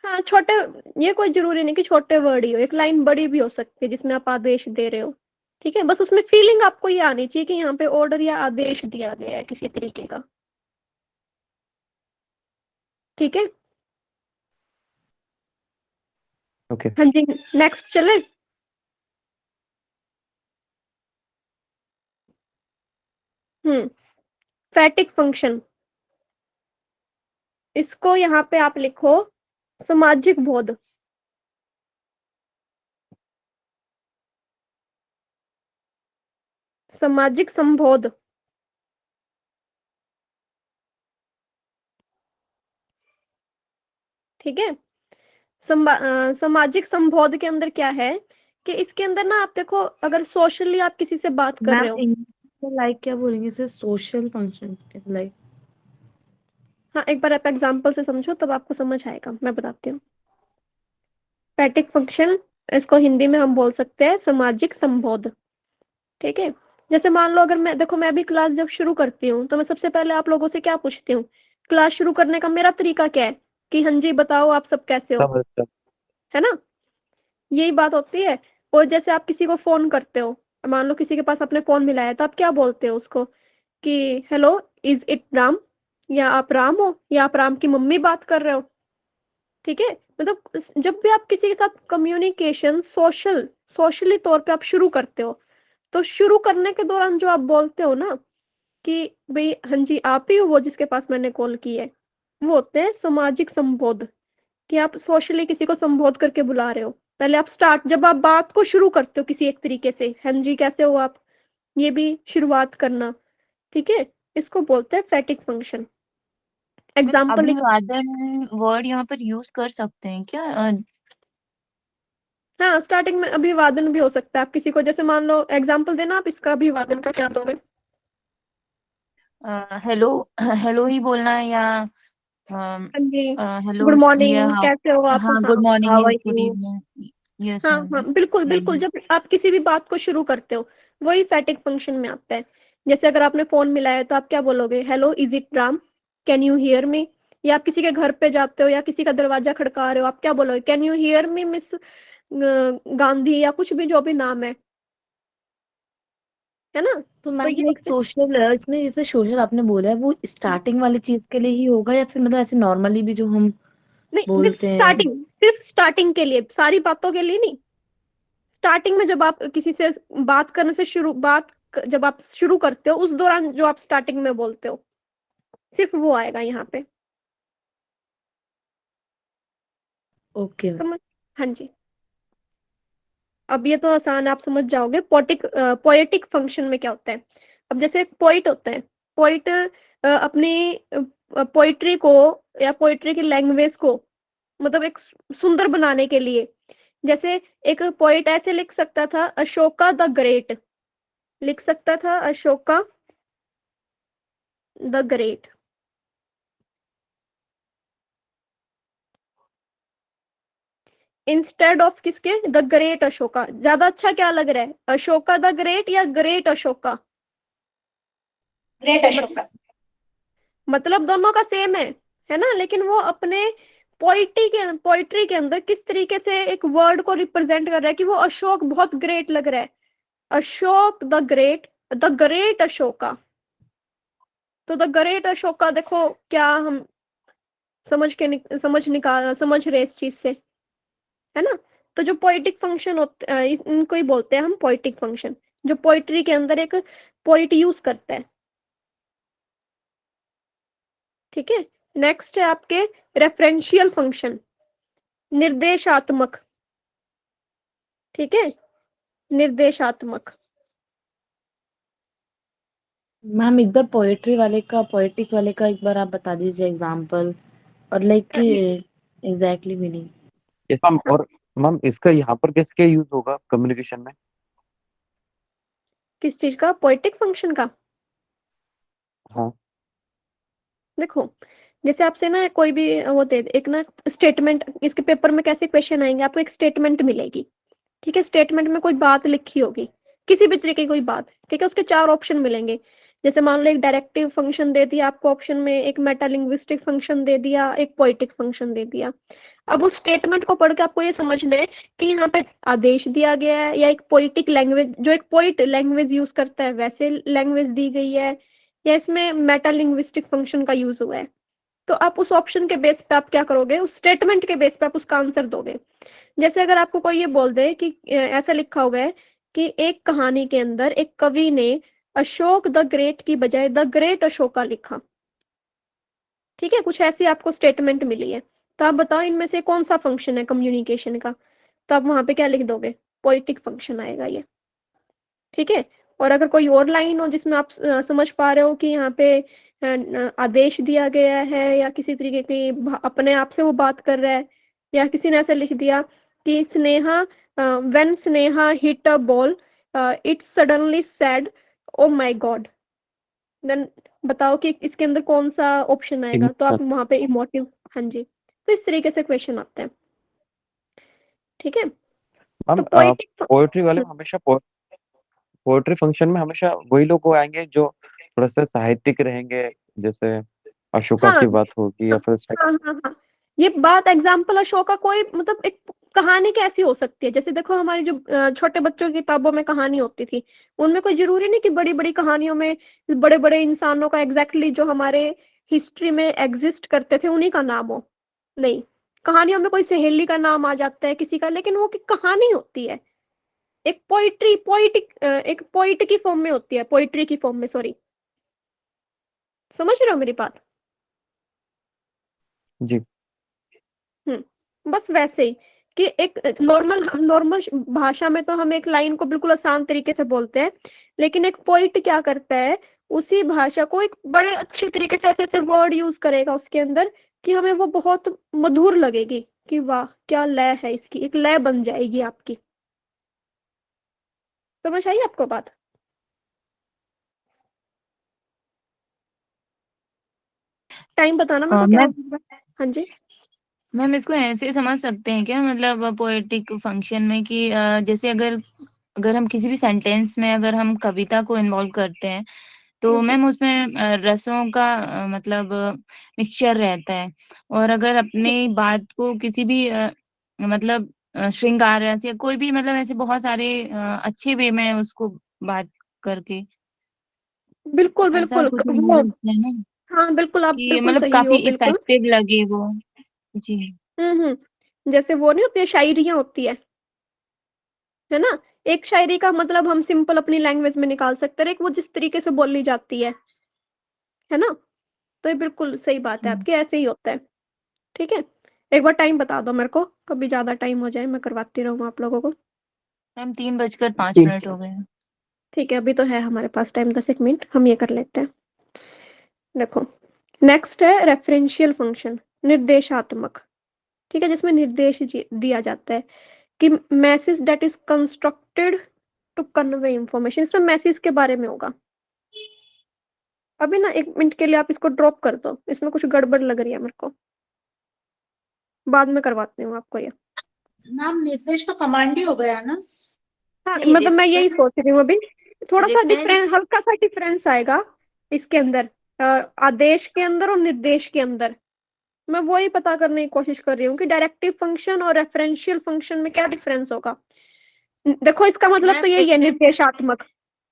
हाँ छोटे, ये कोई जरूरी नहीं कि छोटे वर्ड ही हो, एक लाइन बड़ी भी हो सकती है जिसमें आप आदेश दे रहे हो। ठीक है, बस उसमें फीलिंग आपको ये आनी चाहिए कि यहाँ पे ऑर्डर या आदेश दिया गया है किसी तरीके का। ठीक है, ओके। हाँ जी, नेक्स्ट चले। फैटिक फंक्शन, इसको यहाँ पे आप लिखो सामाजिक बोध। सामाजिक संबोध। ठीक है, सामाजिक संबोध के अंदर क्या है कि इसके अंदर ना आप देखो, अगर सोशली आप किसी से बात कर रहे हो, लाइक क्या बोलेंगे इसे, सोशल फंक्शन लाइक। हाँ एक बार आप एग्जांपल से समझो तब आपको समझ आएगा, मैं बताती हूँ। फैटिक फंक्शन, इसको हिंदी में हम बोल सकते हैं सामाजिक संबोध। ठीक है, जैसे मान लो अगर मैं, देखो मैं भी क्लास जब शुरू करती हूँ तो मैं सबसे पहले आप लोगों से क्या पूछती हूँ, क्लास शुरू करने का मेरा तरीका क्या है कि हाँ जी बताओ आप सब कैसे हो, सब है ना, यही बात होती है। और जैसे आप किसी को फोन करते हो, मान लो किसी के पास आपने फोन मिलाया तो आप क्या बोलते हो उसको कि हेलो इज इट राम, या आप राम हो, या आप राम की मम्मी बात कर रहे हो। ठीक है, मतलब जब भी आप किसी के साथ कम्युनिकेशन सोशली तौर पे आप शुरू करते हो, तो शुरू करने के दौरान जो आप बोलते हो ना कि भाई हाँ जी आप ही हो वो जिसके पास मैंने कॉल की है, वो होते हैं सामाजिक संबोध, कि आप सोशली किसी को संबोध करके बुला रहे हो। पहले आप स्टार्ट, जब आप बात को शुरू करते हो किसी एक तरीके से, हाँ जी कैसे हो आप, ये भी शुरुआत करना। ठीक है, इसको बोलते हैं फैटिक फंक्शन। एग्जाम्पल, अभिवादन वर्ड यहाँ पर यूज कर सकते हैं क्या? हाँ स्टार्टिंग में अभिवादन भी हो सकता है, आप किसी को, जैसे मान लो एग्जाम्पल देना आप इसका, अभिवादन का क्या दोगे? हेलो, हेलो ही बोलना है, या हाँ जी, हेलो गुड या मॉर्निंग, कैसे हो आप, हाँ, हाँ good morning, how are yes, good you. Evening, yes हाँ मैम, हाँ बिल्कुल लाइक बिल्कुल, दिस। जब आप किसी भी बात को शुरू करते हो वही फैटिक फंक्शन में आता है। जैसे अगर आपने फोन मिलाया तो आप क्या बोलोगे, hello is it Ram, can you hear me. या आप किसी के घर पे जाते हो या किसी का दरवाजा खड़का रहे हो, आप क्या बोलोगे, can you hear me miss Gandhi, या कुछ भी जो भी नाम है ना। तो तो मैम ये लाइक सोशल, इसमें जैसे सोशल आपने बोला है वो स्टार्टिंग वाली चीज के लिए ही होगा या फिर मतलब ऐसे नॉर्मली भी जो हम नहीं, बोलते हैं? सिर्फ स्टार्टिंग के लिए, सारी बातों के लिए नहीं। स्टार्टिंग में जब आप किसी से बात करने से जब आप शुरू करते हो उस दौरान जो आप स्टार्टिंग में बोलते हो, सिर्फ वो आएगा यहाँ पे। ओके। समझ, हाँ जी। अब ये तो आसान है, आप समझ जाओगे। पोएटिक फंक्शन में क्या होता है। अब जैसे एक पोइट होता है, पोइट अपनी पोइट्री को या पोइट्री की लैंग्वेज को मतलब एक सुंदर बनाने के लिए, जैसे एक पोइट ऐसे लिख सकता था, अशोका द ग्रेट, लिख सकता था Ashoka the great. Instead of किसके, द ग्रेट अशोका। ज्यादा अच्छा क्या लग रहा है, अशोका द ग्रेट या ग्रेट अशोका? ग्रेट अशोका। मतलब दोनों का सेम है ना, लेकिन वो अपने पोइट्री के अंदर किस तरीके से एक वर्ड को रिप्रेजेंट कर रहा है कि वो अशोक बहुत ग्रेट लग रहा है, अशोक द ग्रेट अशोका। तो द ग्रेट अशोका देखो क्या हम समझ रहे इस चीज से, है ना। तो जो पोइटिक फंक्शन होते इनको ही बोलते हैं हम पोइटिक फंक्शन, जो पोइट्री के अंदर एक पोइट यूज करता है। ठीक है, नेक्स्ट है आपके रेफरेंशियल फंक्शन, निर्देशात्मक। ठीक है, निर्देशात्मक। मैम एक बार पोएटिक वाले का एक बार आप बता दीजिए एग्जांपल, और like exactly meaning. Yes ma'am. और मैम इसका यहाँ पर किसके यूज होगा कम्युनिकेशन में? किस चीज का? पोएटिक फंक्शन का। हाँ। देखो, जैसे आपसे ना कोई भी वो दे एक ना स्टेटमेंट, इसके पेपर में कैसे क्वेश्चन आएंगे, आपको एक स्टेटमेंट मिलेगी। ठीक है, स्टेटमेंट में कोई बात लिखी होगी, किसी भी तरीके की कोई बात। ठीक है, उसके 4 ऑप्शन मिलेंगे। जैसे मान लो एक डायरेक्टिव फंक्शन दे दिया आपको ऑप्शन में, एक मेटालिंग्विस्टिक फंक्शन दे दिया, एक पोएटिक फंक्शन दे दिया। अब उस स्टेटमेंट को पढ़ के आपको ये समझना है कि यहाँ पे आदेश दिया गया है या एक पोएटिक लैंग्वेज, जो एक पोइट लैंग्वेज यूज करता है वैसे लैंग्वेज दी गई है, या इसमें मेटालिंग्विस्टिक फंक्शन का यूज हुआ है। तो आप उस ऑप्शन के बेस पे आप क्या करोगे, उस स्टेटमेंट के बेस पे आप उसका आंसर दोगे। जैसे अगर आपको कोई ये बोल दे कि ऐसा लिखा हुआ है कि एक कहानी के अंदर एक कवि ने अशोक द ग्रेट की बजाय द ग्रेट अशोका लिखा। ठीक है, कुछ ऐसी आपको स्टेटमेंट मिली है, तो आप बताओ इनमें से कौन सा फंक्शन है कम्युनिकेशन का। तो आप वहां पे क्या लिख दोगे? पोइटिक फंक्शन आएगा ये। ठीक है, और अगर कोई और लाइन हो जिसमें आप समझ पा रहे हो कि यहाँ पे आदेश दिया गया है या किसी तरीके की अपने आप से वो बात कर रहा है, या किसी ने ऐसे लिख दिया कि Sneha when Sneha hit a ball it suddenly said oh my God, then बताओ कि इसके अंदर कौन सा ऑप्शन आएगा। तो आप वहां पे इमोटिव, हाँ जी, तो इस तरीके से क्वेश्चन आते हैं। ठीक है, मैम तो पोइटिक पोएट्री वाले में हमेशा पोएट्री फंक्शन में हमेशा वही लोग को आएंगे जो थोड़ा सा साहित्यिक रहेंगे, जैसे अशोका हाँ की बात होगी या फिर हाँ हाँ हाँ, ये बात एग्जाम्पल अशोका कोई मतलब एक कहानी कैसी हो सकती है। जैसे देखो हमारी जो छोटे बच्चों की किताबों में कहानी होती थी, उनमें कोई जरूरी नहीं कि बड़ी बड़ी कहानियों में बड़े बड़े इंसानों का एग्जैक्टली जो हमारे हिस्ट्री में एग्जिस्ट करते थे उन्हीं का नाम हो। नहीं, कहानियों में कोई सहेली का नाम आ जाता है किसी का, लेकिन वो की कहानी होती है, एक एक पोइट की फॉर्म में होती है, पोइट्री की फॉर्म में, सॉरी। समझ रहे हो मेरी बात? जी। बस वैसे ही कि एक नॉर्मल नॉर्मल भाषा में तो हम एक लाइन को बिल्कुल आसान तरीके से बोलते हैं, लेकिन एक पोइट क्या करता है, उसी भाषा को एक बड़े अच्छे तरीके से ऐसे ऐसे वर्ड यूज करेगा उसके अंदर कि हमें वो बहुत मधुर लगेगी कि वाह क्या लय है इसकी, एक लय बन जाएगी आपकी। समझ आई आपको बात? टाइम बताना मेरे को क्या मैं होगा। हाँ जी। मैम इसको ऐसे समझ सकते हैं क्या, मतलब पोएटिक फंक्शन में कि जैसे अगर अगर हम किसी भी सेंटेंस में अगर हम कविता को इन्वॉल्व करते हैं तो मैम उसमें रसों का मतलब मिक्सचर रहता है। और अगर अपनी बात को किसी भी मतलब श्रृंगार रस या कोई भी मतलब ऐसे बहुत सारे अच्छे वे में उसको बात करके बिल्कुल ऐसा बिल्कुल कुछ वो, समझ सकते हैं ना, हाँ बिल्कुल आप कि बिल्कुल मतलब सही काफी हो बिल्कुल। इफेक्टिव लगे वो। जी। जैसे वो नहीं होती है, शायरियां होती है ना। एक शायरी का मतलब हम सिंपल अपनी लैंग्वेज में निकाल सकते हैं, एक वो जिस तरीके से बोली जाती है ना। तो ये बिल्कुल सही बात है जी आपकी, ऐसे ही होता है। ठीक है, एक बार टाइम बता दो मेरे को, कभी ज्यादा टाइम हो जाए मैं करवाती रहूँ आप लोगों को। मैम 3:05 ठीक। हो गए हैं। ठीक है, अभी तो है हमारे पास टाइम 10 एक मिनट, हम ये कर लेते हैं। देखो, नेक्स्ट है रेफरेंशियल फंक्शन, निर्देशात्मक। ठीक है, जिसमें निर्देश दिया जाता है कि message that is constructed to convey information, इसमें मैसेज के बारे में होगा। अभी ना 1 मिनट के लिए आप इसको ड्रॉप कर दो, इसमें कुछ गड़बड़ लग रही है मेरे को, बाद में करवाती हूँ आपको ये। मैम निर्देश तो कमांड ही हो गया ना? हाँ नहीं, मतलब मैं यही सोच रही हूँ अभी, थोड़ा सा रेफरेंस डिफरेंस, हल्का सा डिफरेंस आएगा इसके अंदर। आदेश के अंदर और निर्देश के अंदर। मैं वही पता करने की कोशिश कर रही हूँ कि डायरेक्टिव फंक्शन और रेफरेंशियल फंक्शन में क्या डिफरेंस होगा। देखो इसका मतलब मैम तो यही है, डिफरेंस निर्देशात्मक।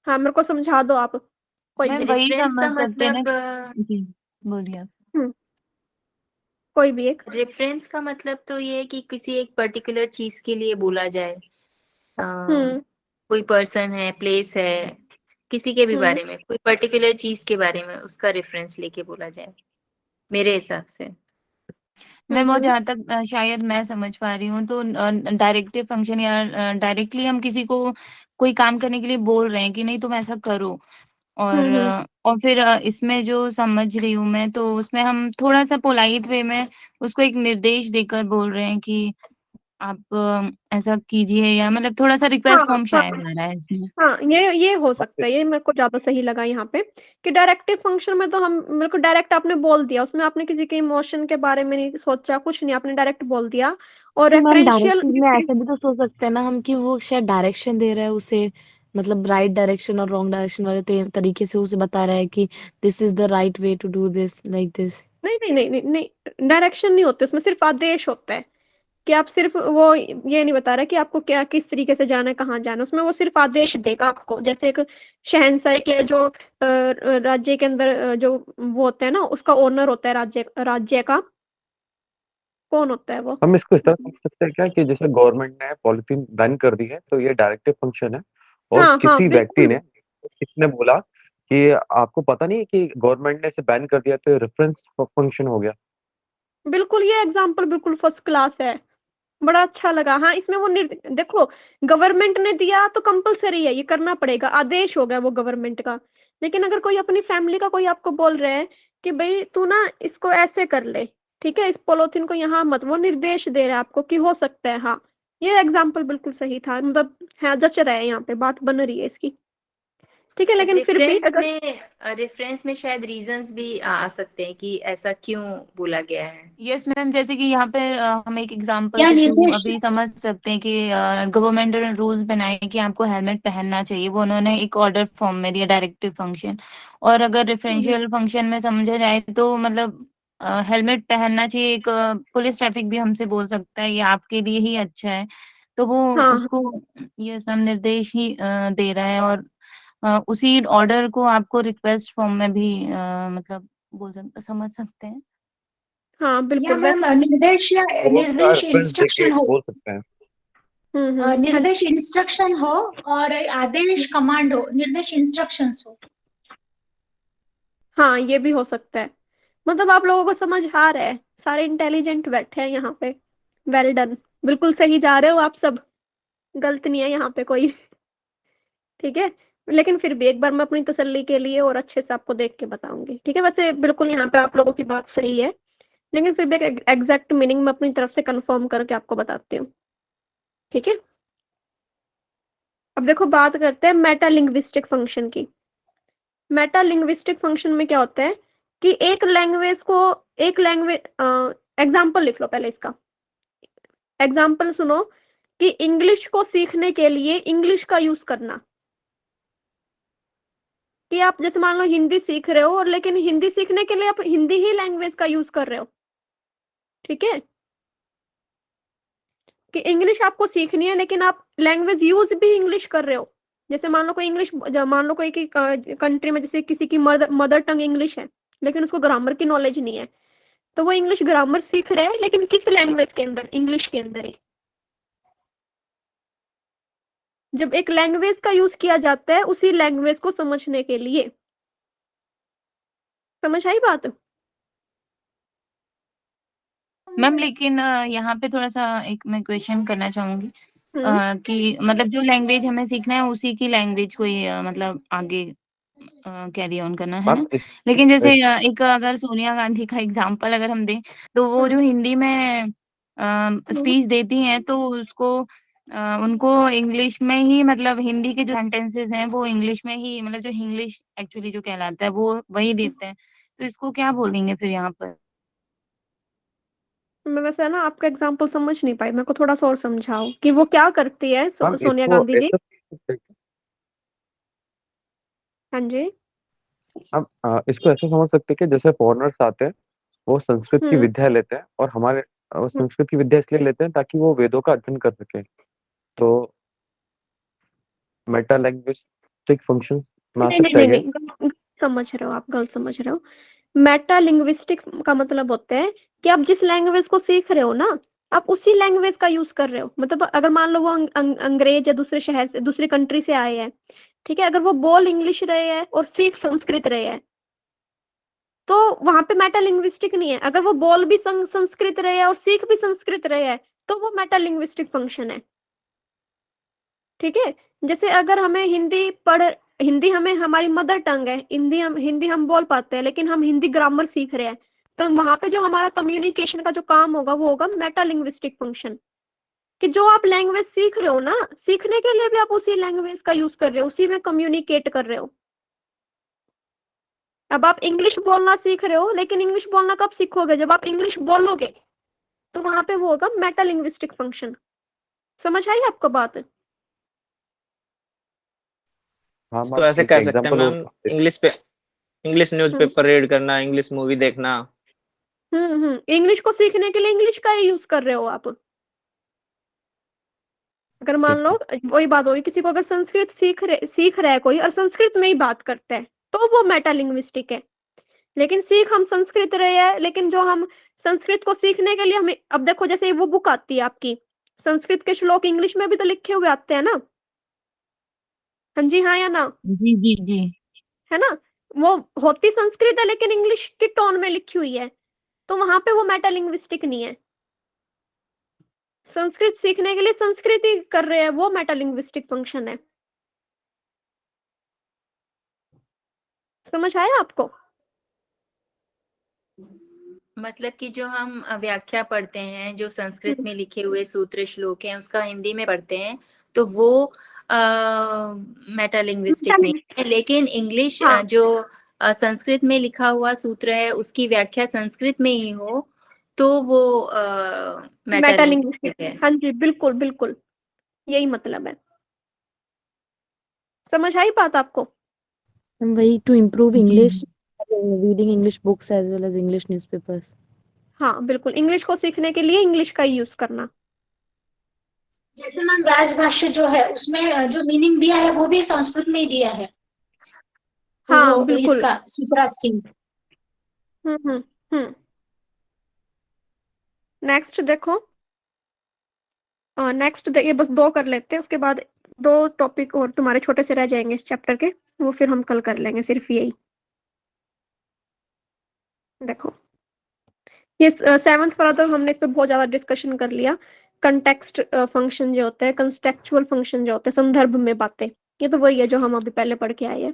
हाँ, मेरे को समझा दो आप कोई भी मैम एक। वही रेफरेंस समझ का सकते हैं ना। मतलब जी, बोलिए आप। कोई भी एक। रेफरेंस का मतलब तो ये है कि किसी एक पर्टिकुलर चीज के लिए बोला जाए। हम्म कोई पर्सन है, प्लेस है, किसी के भी हम्म बारे में, कोई पर्टिकुलर चीज के बारे में उसका रेफरेंस लेके बोला जाए, मेरे हिसाब से। मैम और हम्म। जहाँ तक शायद मैं समझ पा रही हूँ तो डायरेक्टिव फंक्शन या डायरेक्टली हम किसी को कोई काम करने के लिए बोल रहे हैं कि नहीं तुम ऐसा करो, और हम्म। और फिर इसमें जो समझ रही हूँ मैं तो उसमें हम थोड़ा सा पोलाइट वे में उसको एक निर्देश देकर बोल रहे हैं कि आप ऐसा कीजिए, या मतलब थोड़ा सा हाँ रिक्वेस्ट फॉर्म हाँ शायद आ रहा है इसमें। हाँ, ये हो सकता है, ये मेरे को ज्यादा सही लगा यहाँ पे कि डायरेक्टिव फंक्शन में तो हम, मेरे को डायरेक्ट आपने बोल दिया, उसमें आपने किसी के इमोशन के बारे में नहीं सोचा, कुछ नहीं, आपने डायरेक्ट बोल दिया। और तो मैम रेफरेंशियल, डायरेक्टिव में ऐसा भी तो सोच सकते हैं ना हम कि वो शायद डायरेक्शन दे रहा है उसे, मतलब राइट डायरेक्शन और रॉन्ग डायरेक्शन वाले तरीके से उसे बता रहा है कि this is the right way to do this like this. नहीं नहीं नहीं नहीं नहीं, डायरेक्शन नहीं होते उसमें, सिर्फ आदेश होता है कि आप सिर्फ वो ये नहीं बता रहा कि आपको क्या किस तरीके से जाना है, कहाँ जाना है, उसमें वो सिर्फ आदेश देगा आपको। जैसे एक शहंशाह के जो राज्य के अंदर जो वो होता है ना, उसका ओनर होता है राज्य राज्य का, कौन होता है वो? हम इसको इस तरह समझ सकते हैं क्या कि जैसे गवर्नमेंट ने पॉलिथीन बैन कर दी है तो ये डायरेक्टिव फंक्शन है, और हाँ हाँ किसी व्यक्ति बिल्कुल ने, किसने बोला कि आपको पता नहीं है कि गवर्नमेंट ने इसे बैन कर दिया, तो ये रेफरेंस फंक्शन हो गया। बिल्कुल, ये एग्जाम्पल बिल्कुल फर्स्ट क्लास है, बड़ा अच्छा लगा। हाँ, इसमें वो देखो, गवर्नमेंट ने दिया तो कंपलसरी है, ये करना पड़ेगा, आदेश हो गया वो गवर्नमेंट का। लेकिन अगर कोई अपनी फैमिली का कोई आपको बोल रहा है कि भाई तू ना इसको ऐसे कर ले, ठीक है, इस पॉलिथीन को यहाँ मत, वो निर्देश दे रहा है आपको कि हो सकता है। हाँ, ये एग्जाम्पल बिल्कुल सही था, मतलब है, जच रहा है, यहाँ पे बात बन रही है इसकी, ठीक है। लेकिन फिर भी अगर रेफरेंस में शायद रीजंस भी आ सकते हैं कि ऐसा क्यों बोला गया है। यस मैम, जैसे कि यहाँ पे हम एक एग्जांपल या के थ्रू निर्देश। अभी समझ सकते हैं कि गवर्नमेंट ने रूल्स बनाए कि आपको हेलमेट पहनना चाहिए, वो उन्होंने एक ऑर्डर फॉर्म में दिया, डायरेक्टिव फंक्शन। और अगर रेफरेंशियल फंक्शन में समझा जाए तो मतलब हेलमेट पहनना चाहिए, एक पुलिस ट्रैफिक भी हमसे बोल सकता है ये आपके लिए ही अच्छा है, तो वो हाँ उसको यस मैम निर्देश ही दे रहा है। और उसी ऑर्डर को आपको रिक्वेस्ट फॉर्म में भी मतलब बोल सकते, समझ सकते हैं। हाँ या बिल्कुल, मैम वैसे निर्देश या तो वो उसका निर्देश रेफरेंस देके इंस्ट्रक्शन हो, बोल सकते हैं। हाँ निर्देश इंस्ट्रक्शन हो और आदेश कमांड हो, निर्देश इंस्ट्रक्शंस हो। हाँ, ये भी हो सकता है। मतलब आप लोगों को समझ आ रहा है, सारे इंटेलिजेंट बैठे हैं यहाँ पे, वेल डन, बिल्कुल सही जा रहे हो आप सब, गलत नहीं है यहाँ पे कोई, ठीक है। लेकिन फिर भी एक बार मैं अपनी तसल्ली के लिए और अच्छे से आपको देख के बताऊंगी, ठीक है। वैसे बिल्कुल यहाँ पे आप लोगों की बात सही है, लेकिन फिर भी एक एग्जैक्ट मीनिंग मैं अपनी तरफ से कंफर्म करके आपको बताती हूँ, ठीक है। अब देखो, बात करते हैं मेटा लिंग्विस्टिक फंक्शन की। मेटा लिंग्विस्टिक फंक्शन में क्या होता है कि एक लैंग्वेज एग्जाम्पल लिख लो पहले इसका। एग्जाम्पल सुनो कि इंग्लिश को सीखने के लिए इंग्लिश का यूज करना, कि आप जैसे मान लो हिंदी सीख रहे हो, और लेकिन हिंदी सीखने के लिए आप हिंदी ही लैंग्वेज का यूज कर रहे हो, ठीक है। कि इंग्लिश आपको सीखनी है लेकिन आप लैंग्वेज यूज भी इंग्लिश कर रहे हो। जैसे मान लो कोई इंग्लिश, मान लो कोई की कंट्री में जैसे किसी की मदर टंग इंग्लिश है, लेकिन उसको ग्रामर की नॉलेज नहीं है, तो वो इंग्लिश ग्रामर सीख रहे हैं, लेकिन किस लैंग्वेज के अंदर? इंग्लिश के अंदर ही। जब एक लैंग्वेज का यूज किया जाता है उसी लैंग्वेज को समझने के लिए, समझ आई बात? मैम लेकिन यहाँ पे थोड़ा सा एक मैं क्वेश्चन करना चाहूंगी हम्म कि मतलब जो लैंग्वेज हमें सीखना है उसी की लैंग्वेज को ही मतलब आगे कैरी ऑन करना है मैम ना। इस, लेकिन जैसे इस एक अगर सोनिया गांधी का एग्जांपल अगर हम दें तो वो हम्म जो हिंदी में हम्म। स्पीच देती हैं तो उसको उनको इंग्लिश में ही, मतलब हिंदी के जो सेंटेंसेस हैं वो इंग्लिश में ही, मतलब जो इंग्लिश एक्चुअली जो कहलाता है वो वही देते हैं, तो इसको क्या बोलेंगे फिर यहाँ पर। मैं वैसे ना आपका एग्जांपल समझ नहीं पाई, मेरे को थोड़ा सा और समझाओ कि वो क्या करती है मैम सोनिया इसको गांधी जी। ऐसा हाँ जी। हम इसको ऐसे समझ सकते हैं कि जैसे फॉरेनर्स आते हैं, वो संस्कृत की हम्म विद्या लेते हैं, और हमारे वो हम्म, संस्कृत की विद्या इसलिए लेते हैं ताकि वो वेदों का अध्ययन कर सके। तो मेटा लैंग्विस्टिक फंक्शन में आ नहीं नहीं सकता है नहीं क्या? नहीं, समझ रहे हो आप, गलत समझ रहे हो। मेटा लिंग्विस्टिक का मतलब होता है कि आप जिस लैंग्वेज को सीख रहे हो ना, आप उसी लैंग्वेज का यूज कर रहे हो। मतलब अगर मान लो वो अंग्रेज या दूसरे शहर से, दूसरी कंट्री से आए हैं, ठीक है, अगर वो बोल इंग्लिश रहे हैं और सीख संस्कृत रहे हैं, तो वहां पे मेटा लिंग्विस्टिक नहीं है। अगर वो बोल भी संस्कृत रहे हैं और सीख भी संस्कृत रहे हैं, तो वो मेटा लिंग्विस्टिक फंक्शन है। ठीक है, जैसे अगर हमें हिंदी हमें हमारी मदर टंग है, हिंदी हम बोल पाते हैं, लेकिन हम हिंदी ग्रामर सीख रहे हैं, तो वहां पे जो हमारा कम्युनिकेशन का जो काम होगा वो होगा मेटा लिंग्विस्टिक फंक्शन। कि जो आप लैंग्वेज सीख रहे हो ना, सीखने के लिए भी आप उसी लैंग्वेज का यूज कर रहे हो, उसी में कम्युनिकेट कर रहे हो। अब आप इंग्लिश बोलना सीख रहे हो, लेकिन इंग्लिश बोलना कब सीखोगे? जब आप इंग्लिश बोलोगे, तो वहां पे वो होगा मेटा लिंग्विस्टिक फंक्शन। समझ आई आपको बात? हाँ इसको मैम, ऐसे एक कह सकते हैं एग्जांपल और मैम, इंग्लिश हम्म न्यूज़पेपर रीड करना, इंग्लिश मूवी देखना। इंग्लिश को सीखने के लिए इंग्लिश का ही यूज कर रहे हो आप। अगर मान ठीक लो है। वही बात होगी, किसी को अगर संस्कृत सीख रहा है कोई और संस्कृत में ही बात करता है, तो वो मेटा लिंग्विस्टिक है। लेकिन सीख हम संस्कृत रहे हैं, लेकिन जो हम संस्कृत को सीखने के लिए हमें, अब देखो जैसे वो बुक आती है आपकी, संस्कृत के श्लोक इंग्लिश में भी तो लिखे हुए आते हैं ना? हाँ जी, हाँ या ना? जी जी जी। है ना? वो होती संस्कृत है, लेकिन इंग्लिश की टोन में लिखी हुई है, तो वहां पे वो मेटा लिंग्विस्टिक नहीं है। संस्कृत सीखने के लिए संस्कृत ही कर रहे हैं, वो मेटा लिंग्विस्टिक फंक्शन है। समझ आया आपको? मतलब कि जो हम व्याख्या पढ़ते हैं, जो संस्कृत हम्म, में लिखे हुए सूत्र श्लोक हैं, उसका हिंदी में पढ़ते हैं, तो वो मेटा लिंग्विस्टिक नहीं है। लेकिन इंग्लिश हाँ जो संस्कृत में लिखा हुआ सूत्र है, उसकी व्याख्या संस्कृत में ही हो, तो वो मेटा मेटा लिंग्विस्टिक, लिंग्विस्टिक है। हाँ जी, बिल्कुल बिल्कुल, यही मतलब है। समझ आई बात आपको? And way to improve ji English, reading English books as well as English newspapers. हाँ बिल्कुल, इंग्लिश को सीखने के लिए इंग्लिश का यूज करना। जैसे मैम राजभाष्य जो है उसमें जो मीनिंग दिया है वो भी संस्कृत में ही दिया है, हाँ वो बिल्कुल। इसका सूत्रास्टिंग। हम्म। हम्म। नेक्स्ट देखो, ये बस दो कर लेते हैं, उसके बाद दो टॉपिक और तुम्हारे छोटे से रह जाएंगे इस चैप्टर के, वो फिर हम कल कर लेंगे, सिर्फ यही। देखो, ये 7th वाला तो हमने इस पे बहुत ज्यादा डिस्कशन कर लिया। कंटेक्स्ट फंक्शन जो होते हैं, कंटेक्चुअल फंक्शन जो होते हैं, संदर्भ में बातें, ये तो वही है जो हम अभी पहले पढ़ के आए हैं।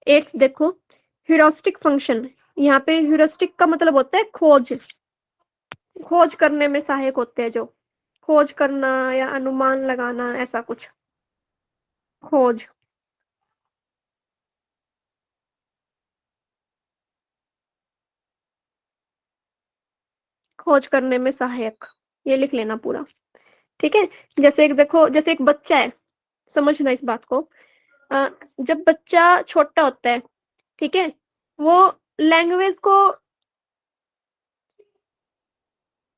8th देखो, ह्यूरिस्टिक फंक्शन। यहाँ पे ह्यूरिस्टिक का मतलब होता है खोज करने में सहायक होते हैं, जो खोज करना या अनुमान लगाना, ऐसा कुछ। खोज, खोज करने में सहायक, ये लिख लेना पूरा। ठीक है, जैसे एक देखो, जैसे एक बच्चा है, समझना इस बात को। जब बच्चा छोटा होता है, ठीक है, वो लैंग्वेज को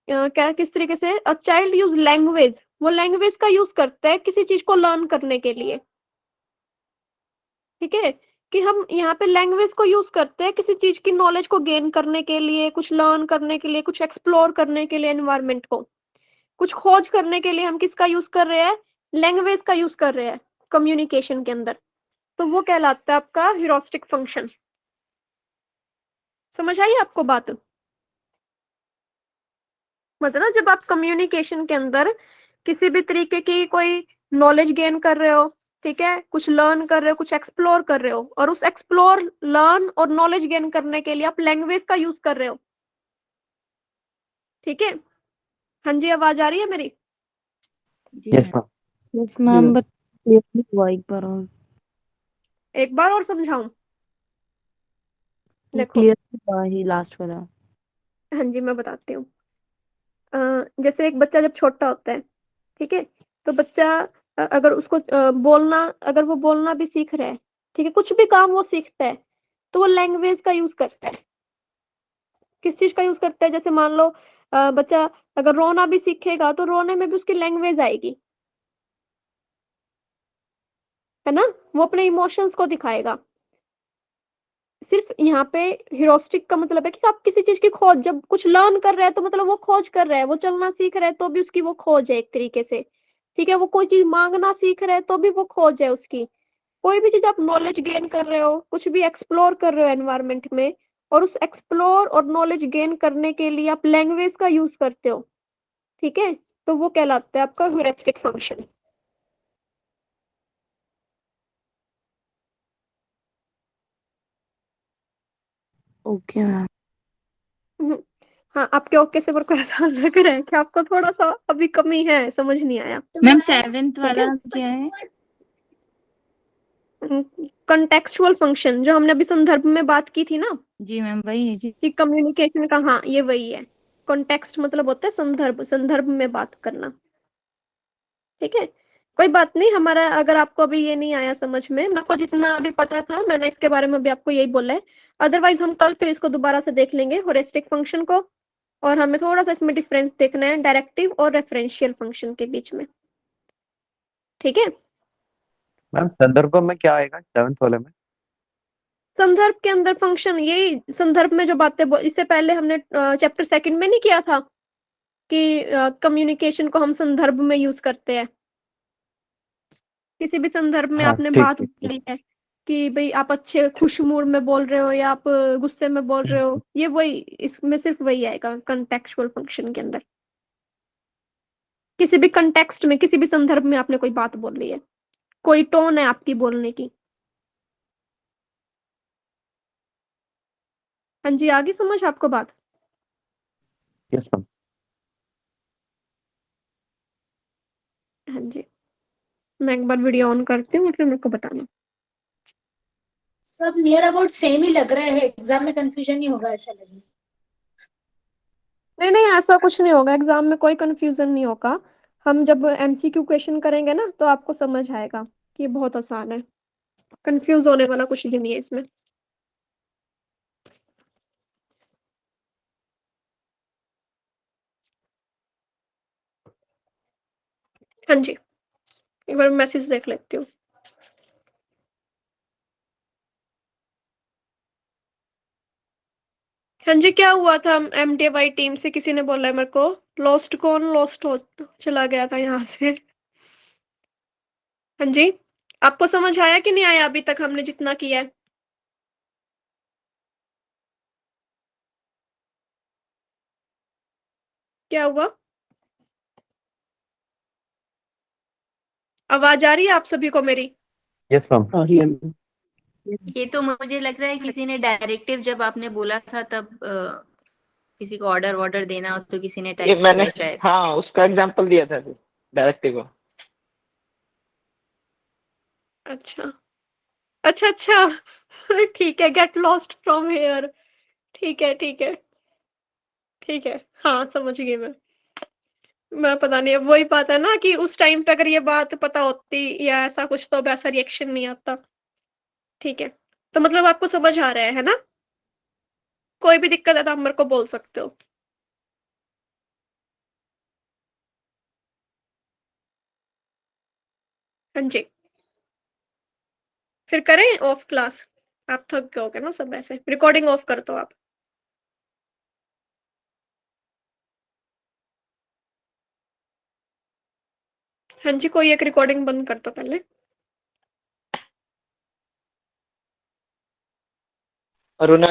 क्या, किस तरीके से चाइल्ड यूज लैंग्वेज, वो लैंग्वेज का यूज करता है किसी चीज को लर्न करने के लिए। ठीक है, कि हम यहाँ पे लैंग्वेज को यूज करते हैं किसी चीज की नॉलेज को गेन करने के लिए, कुछ लर्न करने के लिए, कुछ एक्सप्लोर करने के लिए एनवायरमेंट को, कुछ खोज करने के लिए हम किसका यूज कर रहे हैं? लैंग्वेज का यूज कर रहे हैं कम्युनिकेशन के अंदर, तो वो कहलाता है आपका ह्यूरिस्टिक फंक्शन। समझ आई आपको बात? मतलब जब आप कम्युनिकेशन के अंदर किसी भी तरीके की कोई नॉलेज गेन कर रहे हो, ठीक है, कुछ लर्न कर रहे हो, कुछ एक्सप्लोर कर रहे हो, और उस एक्सप्लोर, लर्न और नॉलेज गेन करने के लिए आप लैंग्वेज का यूज कर रहे हो। ठीक है, हाँ जी, आवाज आ रही है मेरी? Yes ma'am. Yes, ma'am, but clearly हुआ एक बार और। एक बार और समझाऊं? ये देखो, clear हुआ ही लास्ट वाला। हाँ जी, मैं बताती हूँ। जैसे एक बच्चा जब छोटा होता है, ठीक है, तो बच्चा अगर उसको बोलना, अगर वो बोलना भी सीख रहा है, ठीक है, कुछ भी काम वो सीखता है, तो वो लैंग्वेज का यूज करता है। किस चीज का यूज करता है? जैसे मान लो बच्चा अगर रोना भी सीखेगा तो रोने में भी उसकी लैंग्वेज आएगी, है ना, वो अपने इमोशंस को दिखाएगा। सिर्फ यहाँ पे ह्यूरिस्टिक का मतलब है कि आप किसी चीज की खोज, जब कुछ लर्न कर रहा है तो मतलब वो खोज कर रहा है, वो चलना सीख रहा है तो भी उसकी वो खोज है एक तरीके से, ठीक है। वो कोई चीज मांगना सीख रहा है तो भी वो खोज है उसकी। कोई भी चीज आप नॉलेज गेन कर रहे हो, कुछ भी एक्सप्लोर कर रहे हो एनवायरनमेंट में, और उस एक्सप्लोर और नॉलेज गेन करने के लिए आप लैंग्वेज का यूज करते हो, ठीक है, तो वो कहलाता है आपका ह्यूरिस्टिक फंक्शन। Okay ma'am. हाँ, आपके ओके से मेरे को ऐसा लग रहा है कि आपको थोड़ा सा अभी कमी है, समझ नहीं आया। मैम 7th वाला क्या है? कंटेक्चुअल फंक्शन जो हमने अभी संदर्भ में बात की थी ना, जी मैम वही है जी। कि कम्युनिकेशन का, हाँ ये वही है। कॉन्टेक्स्ट मतलब होता है संदर्भ, संदर्भ में बात करना, ठीक है। कोई बात नहीं, हमारा अगर आपको अभी ये नहीं आया समझ में, मेरे को जितना अभी पता था मैंने इसके बारे में भी आपको यही बोला है। अदरवाइज हम कल फिर इसको दोबारा से देख लेंगे ह्यूरिस्टिक फंक्शन को, और हमें थोड़ा सा इसमें डिफरेंस देखना है डायरेक्टिव और रेफरेंशियल फंक्शन के बीच में, ठीक है। मैम संदर्भ में क्या आएगा 7th वाले में? संदर्भ के अंदर फंक्शन यही, संदर्भ में जो बातें इससे पहले हमने चैप्टर 2 में नहीं किया था कि कम्युनिकेशन को हम संदर्भ में यूज करते हैं। किसी भी संदर्भ में हाँ आपने ठीक बात ठीक ठीक। बोली है कि भाई आप अच्छे खुश मूड में बोल रहे हो या आप गुस्से में बोल रहे हो, ये वही, इसमें सिर्फ वही आएगा कंटेक्चुअल फंक्शन के अंदर। किसी भी कंटेक्स्ट में, किसी भी संदर्भ में आपने कोई बात बोली है, कोई टोन है आपकी बोलने की। हाँ जी, आगे समझ आपको बात? Yes ma'am. हाँ जी, मैं एक बार वीडियो ऑन करती हूँ फिर मेरे को बताना। सब नियर अबाउट सेम ही लग रहा है, एग्जाम में कंफ्यूजन नहीं होगा ऐसा लगे। नहीं नहीं, ऐसा कुछ नहीं होगा, एग्जाम में कोई कंफ्यूजन नहीं होगा। हम जब एमसीक्यू क्वेश्चन करेंगे ना तो आपको समझ आएगा कि ये बहुत आसान है, कंफ्यूज होने वाला कुछ भी नहीं है इसमें। हाँ जी, एक बार मैसेज देख लेती हूँ। हाँ जी, क्या हुआ था एमटीवाई टीम से? किसी ने बोला है मेरे को, लॉस्ट कौन लॉस्ट हो चला गया था यहाँ से? हाँ जी, आपको समझ आया कि नहीं आया अभी तक हमने जितना किया है? क्या हुआ? आवाज आ रही है आप सभी को मेरी? Yes ma'am. आ रही है मैम। ये तो मुझे लग रहा है किसी ने डायरेक्टिव जब आपने बोला था तब किसी को ऑर्डर वॉर्डर देना हो तो किसी ने ये टाइप मैंने, किया शायद। हाँ उसका एग्जांपल दिया था डायरेक्टिव को। अच्छा अच्छा अच्छा ठीक है, गेट लॉस्ट फ्रॉम हेयर, ठीक है ठीक है ठीक है, हाँ समझ गई मैं पता नहीं, अब वही बात है ना कि उस टाइम पे अगर ये बात पता होती या ऐसा कुछ तो अब ऐसा रिएक्शन नहीं आता, ठीक है। तो मतलब आपको समझ आ रहा है ना? कोई भी दिक्कत है तो आप मेरे को बोल सकते हो। हाँ जी, फिर करें ऑफ क्लास? आप थक गए होगे ना सब, ऐसे रिकॉर्डिंग ऑफ कर दो आप। हाँ जी, कोई एक रिकॉर्डिंग बंद कर दो पहले। अरुणा